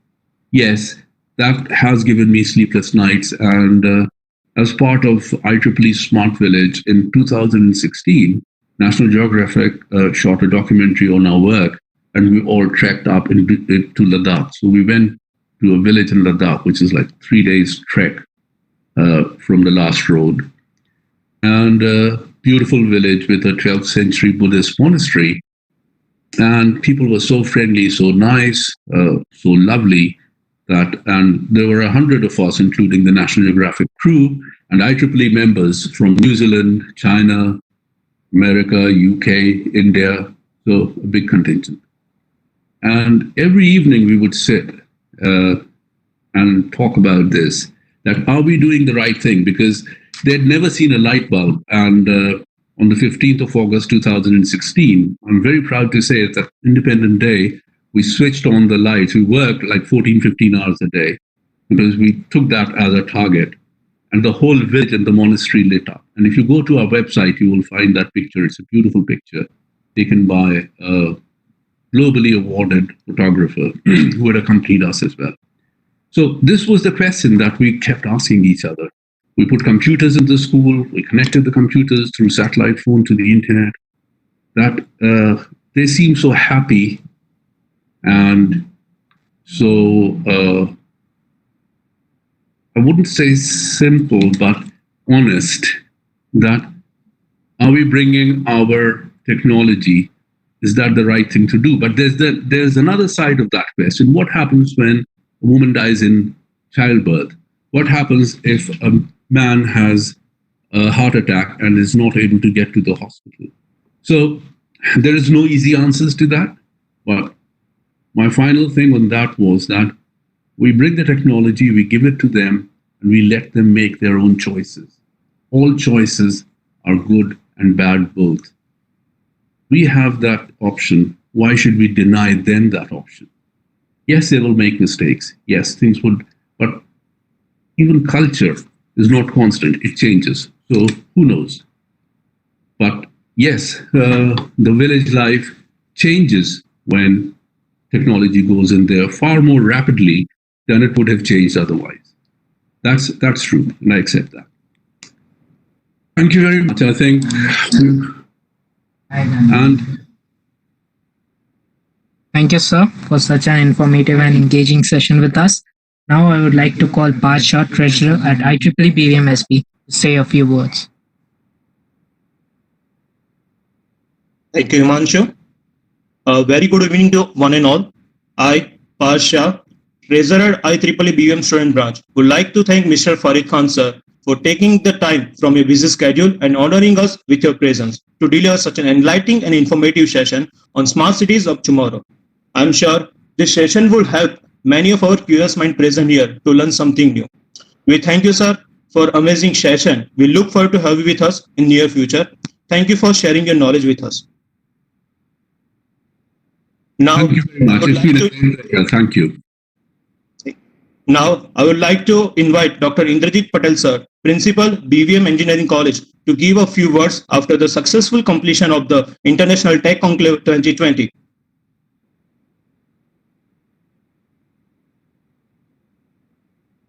Yes, that has given me sleepless nights. And as part of IEEE Smart Village in 2016, National Geographic shot a documentary on our work, and we all trekked up to Ladakh. So we went to a village in Ladakh, which is like 3 days trek from the last road. And beautiful village with a 12th century Buddhist monastery. And people were so friendly, so nice, so lovely, and there were 100 of us, including the National Geographic crew and IEEE members from New Zealand, China, America, UK, India, so a big contingent. And every evening we would sit and talk about this, that are we doing the right thing? Because they'd never seen a light bulb. And on the 15th of August, 2016, I'm very proud to say that Independent Day, we switched on the lights. We worked like 14, 15 hours a day because we took that as a target. And the whole village and the monastery lit up. And if you go to our website, you will find that picture. It's a beautiful picture taken by a globally awarded photographer who had accompanied us as well. So this was the question that we kept asking each other. We put computers in the school. We connected the computers through satellite phone to the internet. that they seem so happy and so, I wouldn't say simple, but honest, that are we bringing our technology? Is that the right thing to do? But there's another side of that question. What happens when a woman dies in childbirth? What happens if a man has a heart attack and is not able to get to the hospital? So there is no easy answers to that. But my final thing on that was that we bring the technology, we give it to them, and we let them make their own choices. All choices are good and bad both. We have that option. Why should we deny them that option? Yes, they will make mistakes. Yes, things would, but even culture is not constant. It changes. So who knows? But yes, the village life changes when technology goes in there far more rapidly than it would have changed otherwise. That's true, and I accept that. Thank you very much. I think, and Thank you, sir, for such an informative and engaging session with us. Now I would like to call Badshah, Treasurer at IEEE BVM SP, to say a few words. Thank you, Himanshu. Very good evening to one and all. I, Badshah, Treasurer at IEEE BVM Student Branch, would like to thank Mr. Farid Khan, sir, for taking the time from your busy schedule and honoring us with your presence to deliver such an enlightening and informative session on smart cities of tomorrow. I'm sure this session will help many of our curious minds present here to learn something new. We thank you, sir, for amazing session. We look forward to have you with us in near future. Thank you for sharing your knowledge with us. Now, thank you very much. It's been a pleasure. Thank you. Now, I would like to invite Dr. Indrajit Patel, sir, Principal, BVM Engineering College, to give a few words after the successful completion of the International Tech Conclave 2020.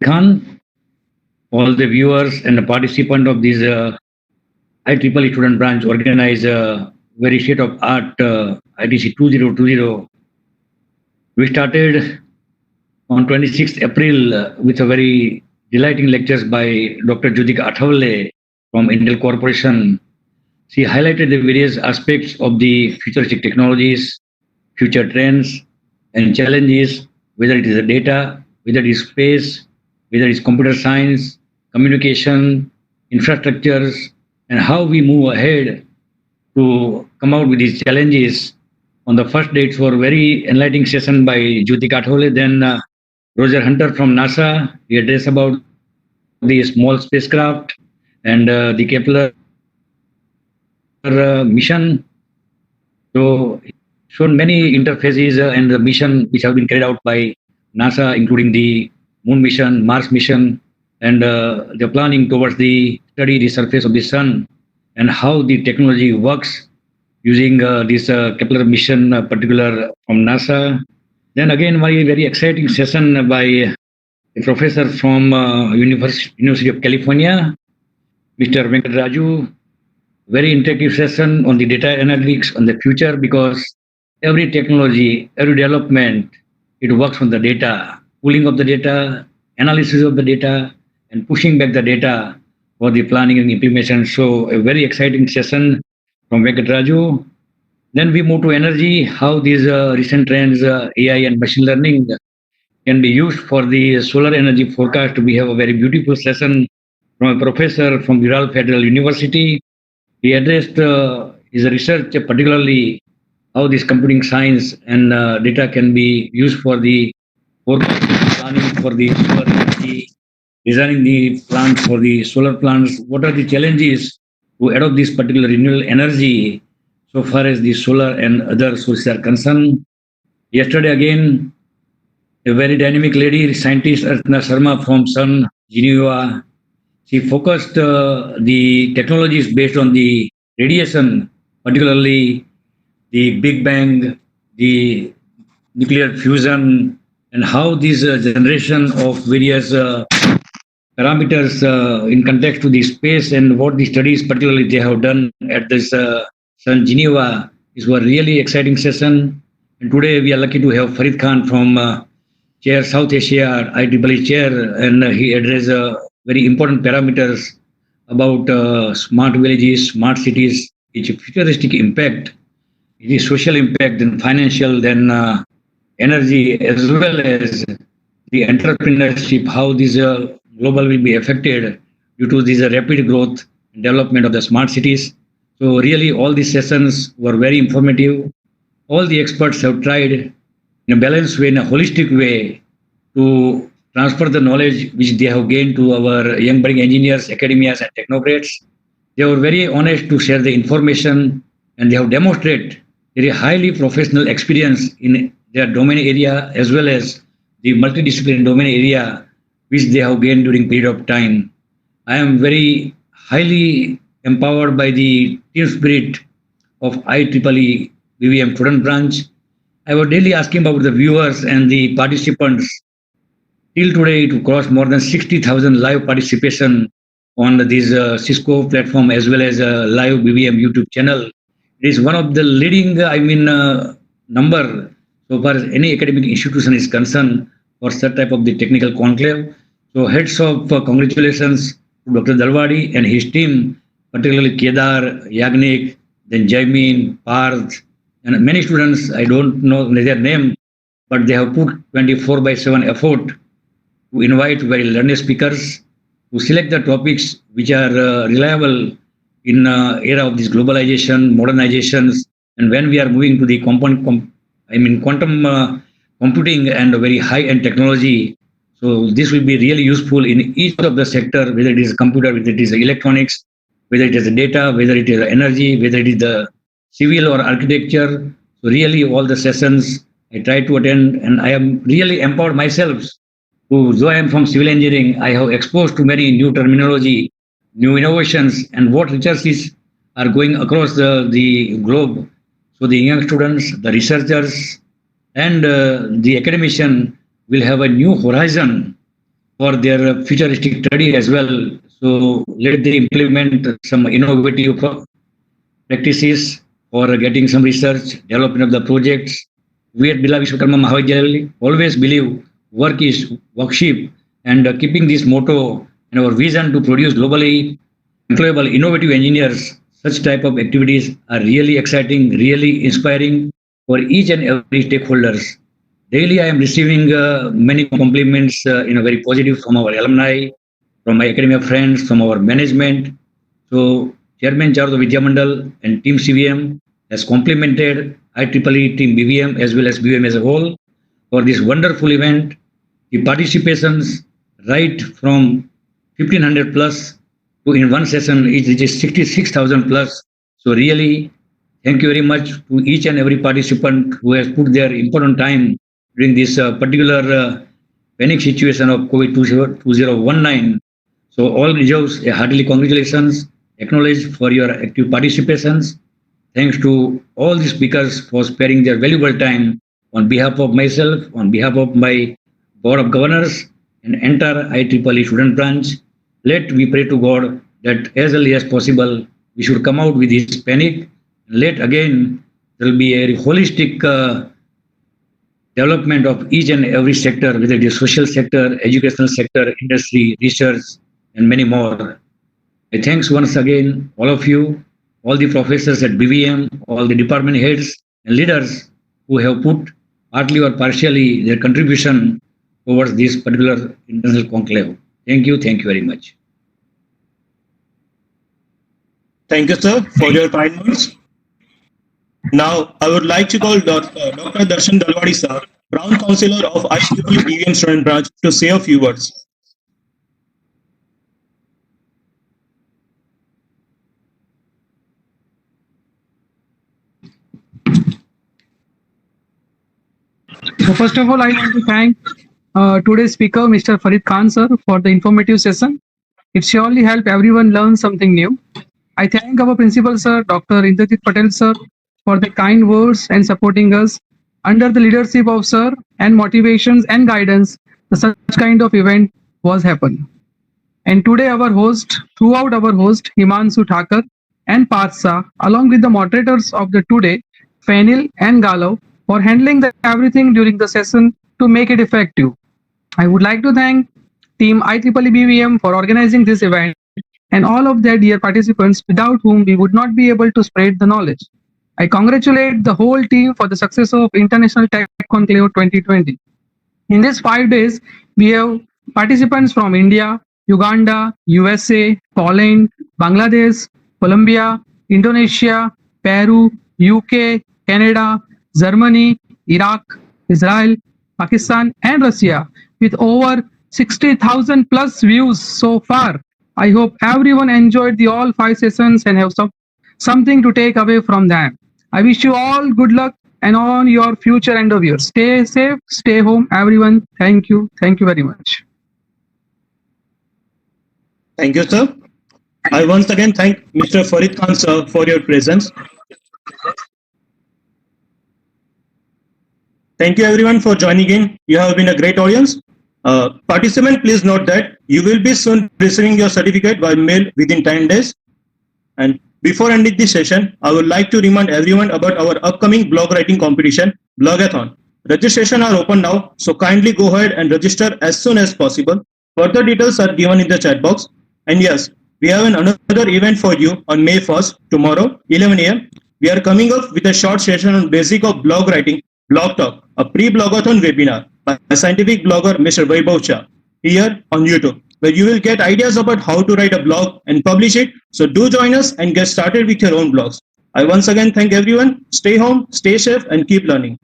Khan, all the viewers and the participant of this IEEE student branch organize a very state-of-art ITC 2020. We started on 26th April with a very delighting lectures by Dr. Jyotika Athawale from Intel Corporation. She highlighted the various aspects of the futuristic technologies, future trends and challenges, whether it is the data, whether it is space, whether it is computer science, communication, infrastructures, and how we move ahead to come out with these challenges. On the first day, it was a very enlightening session by Jyotika Athawale. Then Roger Hunter from NASA, he addressed about the small spacecraft and the Kepler mission. So, shown many interfaces and the mission which have been carried out by NASA, including the Moon mission, Mars mission, and the planning towards the study the surface of the Sun and how the technology works using this Kepler mission, particular from NASA. Then again, very exciting session by a professor from University of California, Mr. Venkat Raju. Very interactive session on the data analytics on the future, because every technology, every development, it works on the data, pulling of the data, analysis of the data, and pushing back the data for the planning and implementation. So a very exciting session from Venkat Raju. Then we move to energy, how these recent trends, AI and machine learning can be used for the solar energy forecast. We have a very beautiful session from a professor from Viral Federal University. He addressed his research, particularly how this computing science and data can be used for the planning for the solar energy, designing the plants for the solar plants. What are the challenges to adopt this particular renewable energy so far as the solar and other sources are concerned? Yesterday again, a very dynamic lady, scientist Archana Sharma from Sun, Geneva, she focused the technologies based on the radiation, particularly the Big Bang, the nuclear fusion, and how this generation of various parameters in context to the space and what the studies particularly they have done at this Sun Geneva It was a really exciting session. And today we are lucky to have Farid Khan from Chair South Asia IEEE Chair, and he addressed very important parameters about smart villages, smart cities, its futuristic impact, its social impact, then financial, then energy, as well as the entrepreneurship, how this global will be affected due to this rapid growth and development of the smart cities. So really all these sessions were very informative. All the experts have tried in a balanced way, in a holistic way, to transfer the knowledge which they have gained to our young budding engineers, academias, and technocrats. They were very honest to share the information, and they have demonstrated very highly professional experience in their domain area as well as the multidisciplinary domain area which they have gained during period of time. I am very highly empowered by the team spirit of IEEE BVM student branch. I was daily asking about the viewers and the participants. Till today, it crossed more than 60,000 live participation on this Cisco platform as well as live BVM YouTube channel. It is one of the leading, number so far as any academic institution is concerned for such type of the technical conclave. So heads of congratulations to Dr. Dalwadi and his team, particularly Kedar, Yagnik, then Jaimin, Parth, and many students, I don't know their name, but they have put 24/7 effort to invite very learned speakers, to select the topics which are reliable in era of this globalization, modernizations, and when we are moving to the quantum computing and very high-end technology. So this will be really useful in each of the sector, whether it is computer, whether it is electronics, whether it is data, whether it is energy, whether it is the civil or architecture. So really all the sessions I try to attend, and I am really empowered myself. Though I am from civil engineering, I have exposed to many new terminology, new innovations, and what researches are going across the globe. So the young students, the researchers, and the academician will have a new horizon for their futuristic study as well. So let them implement some innovative practices for getting some research, development of the projects. We at Bila Vishwakarma Mahavidyalaya always believe work is worship, and keeping this motto and our vision to produce globally employable, innovative engineers, such type of activities are really exciting, really inspiring for each and every stakeholders. Daily, I am receiving many compliments in a very positive from our alumni, from my academia friends, from our management. So, Chairman Charles of Vidya Mandal and Team CVM has complimented IEEE Team BVM as well as BVM as a whole for this wonderful event. The participations right from 1,500 plus to in one session it reaches 66,000 plus. So really, thank you very much to each and every participant who has put their important time during this particular panic situation of COVID-2019. So all deserves a heartily congratulations, acknowledged for your active participations. Thanks to all the speakers for sparing their valuable time on behalf of myself, on behalf of my Board of Governors and entire IEEE student branch. Let we pray to God that as early as possible we should come out with this panic. Let again there will be a holistic development of each and every sector, whether it is social sector, educational sector, industry, research, and many more. I thanks once again all of you, all the professors at BVM, all the department heads and leaders who have put partly or partially their contribution towards this particular international conclave. Thank you very much. Thank you, sir, for your kind words. Now, I would like to call Dr. Darshan Dalwadi, sir, Brown Counselor of IEEE BVM Student Branch, to say a few words. So first of all, I want to thank today's speaker, Mr. Farid Khan, sir, for the informative session. It surely helped everyone learn something new. I thank our principal, sir, Dr. Indrajit Patel, sir, for the kind words and supporting us. Under the leadership of sir and motivations and guidance, such kind of event was happen. And today throughout our host, Himanshu Thakur and Partha, along with the moderators of the today, Fenil, and Galav for handling everything during the session to make it effective. I would like to thank Team IEEE BVM for organizing this event and all of their dear participants without whom we would not be able to spread the knowledge. I congratulate the whole team for the success of International Tech Conclave 2020. In these 5 days, we have participants from India, Uganda, USA, Poland, Bangladesh, Colombia, Indonesia, Peru, UK, Canada, Germany, Iraq, Israel, Pakistan, and Russia with over 60,000 plus views so far. I hope everyone enjoyed the all 5 sessions and have something to take away from them. I wish you all good luck and on your future endeavors. Stay safe, stay home, everyone. Thank you. Thank you very much. Thank you, sir. I once again thank Mr. Farid Khan, sir, for your presence. Thank you, everyone, for joining in. You have been a great audience. Participant, please note that you will be soon receiving your certificate by mail within 10 days. And before ending this session, I would like to remind everyone about our upcoming blog writing competition, Blogathon. Registration are open now, so kindly go ahead and register as soon as possible. Further details are given in the chat box. And yes, we have another event for you on May 1st, tomorrow, 11 a.m. We are coming up with a short session on basic of blog writing, Blog Talk, a pre-blogathon webinar by a scientific blogger, Mr. Vaibhav Shah, here on YouTube, where you will get ideas about how to write a blog and publish it. So do join us and get started with your own blogs. I once again thank everyone. Stay home, stay safe, and keep learning.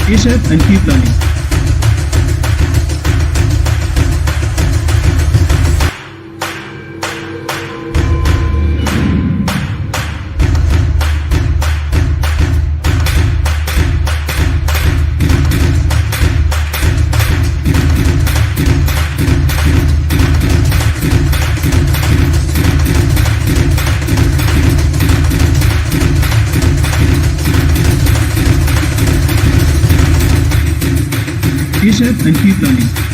Stay safe and keep learning. Stay safe and keep learning.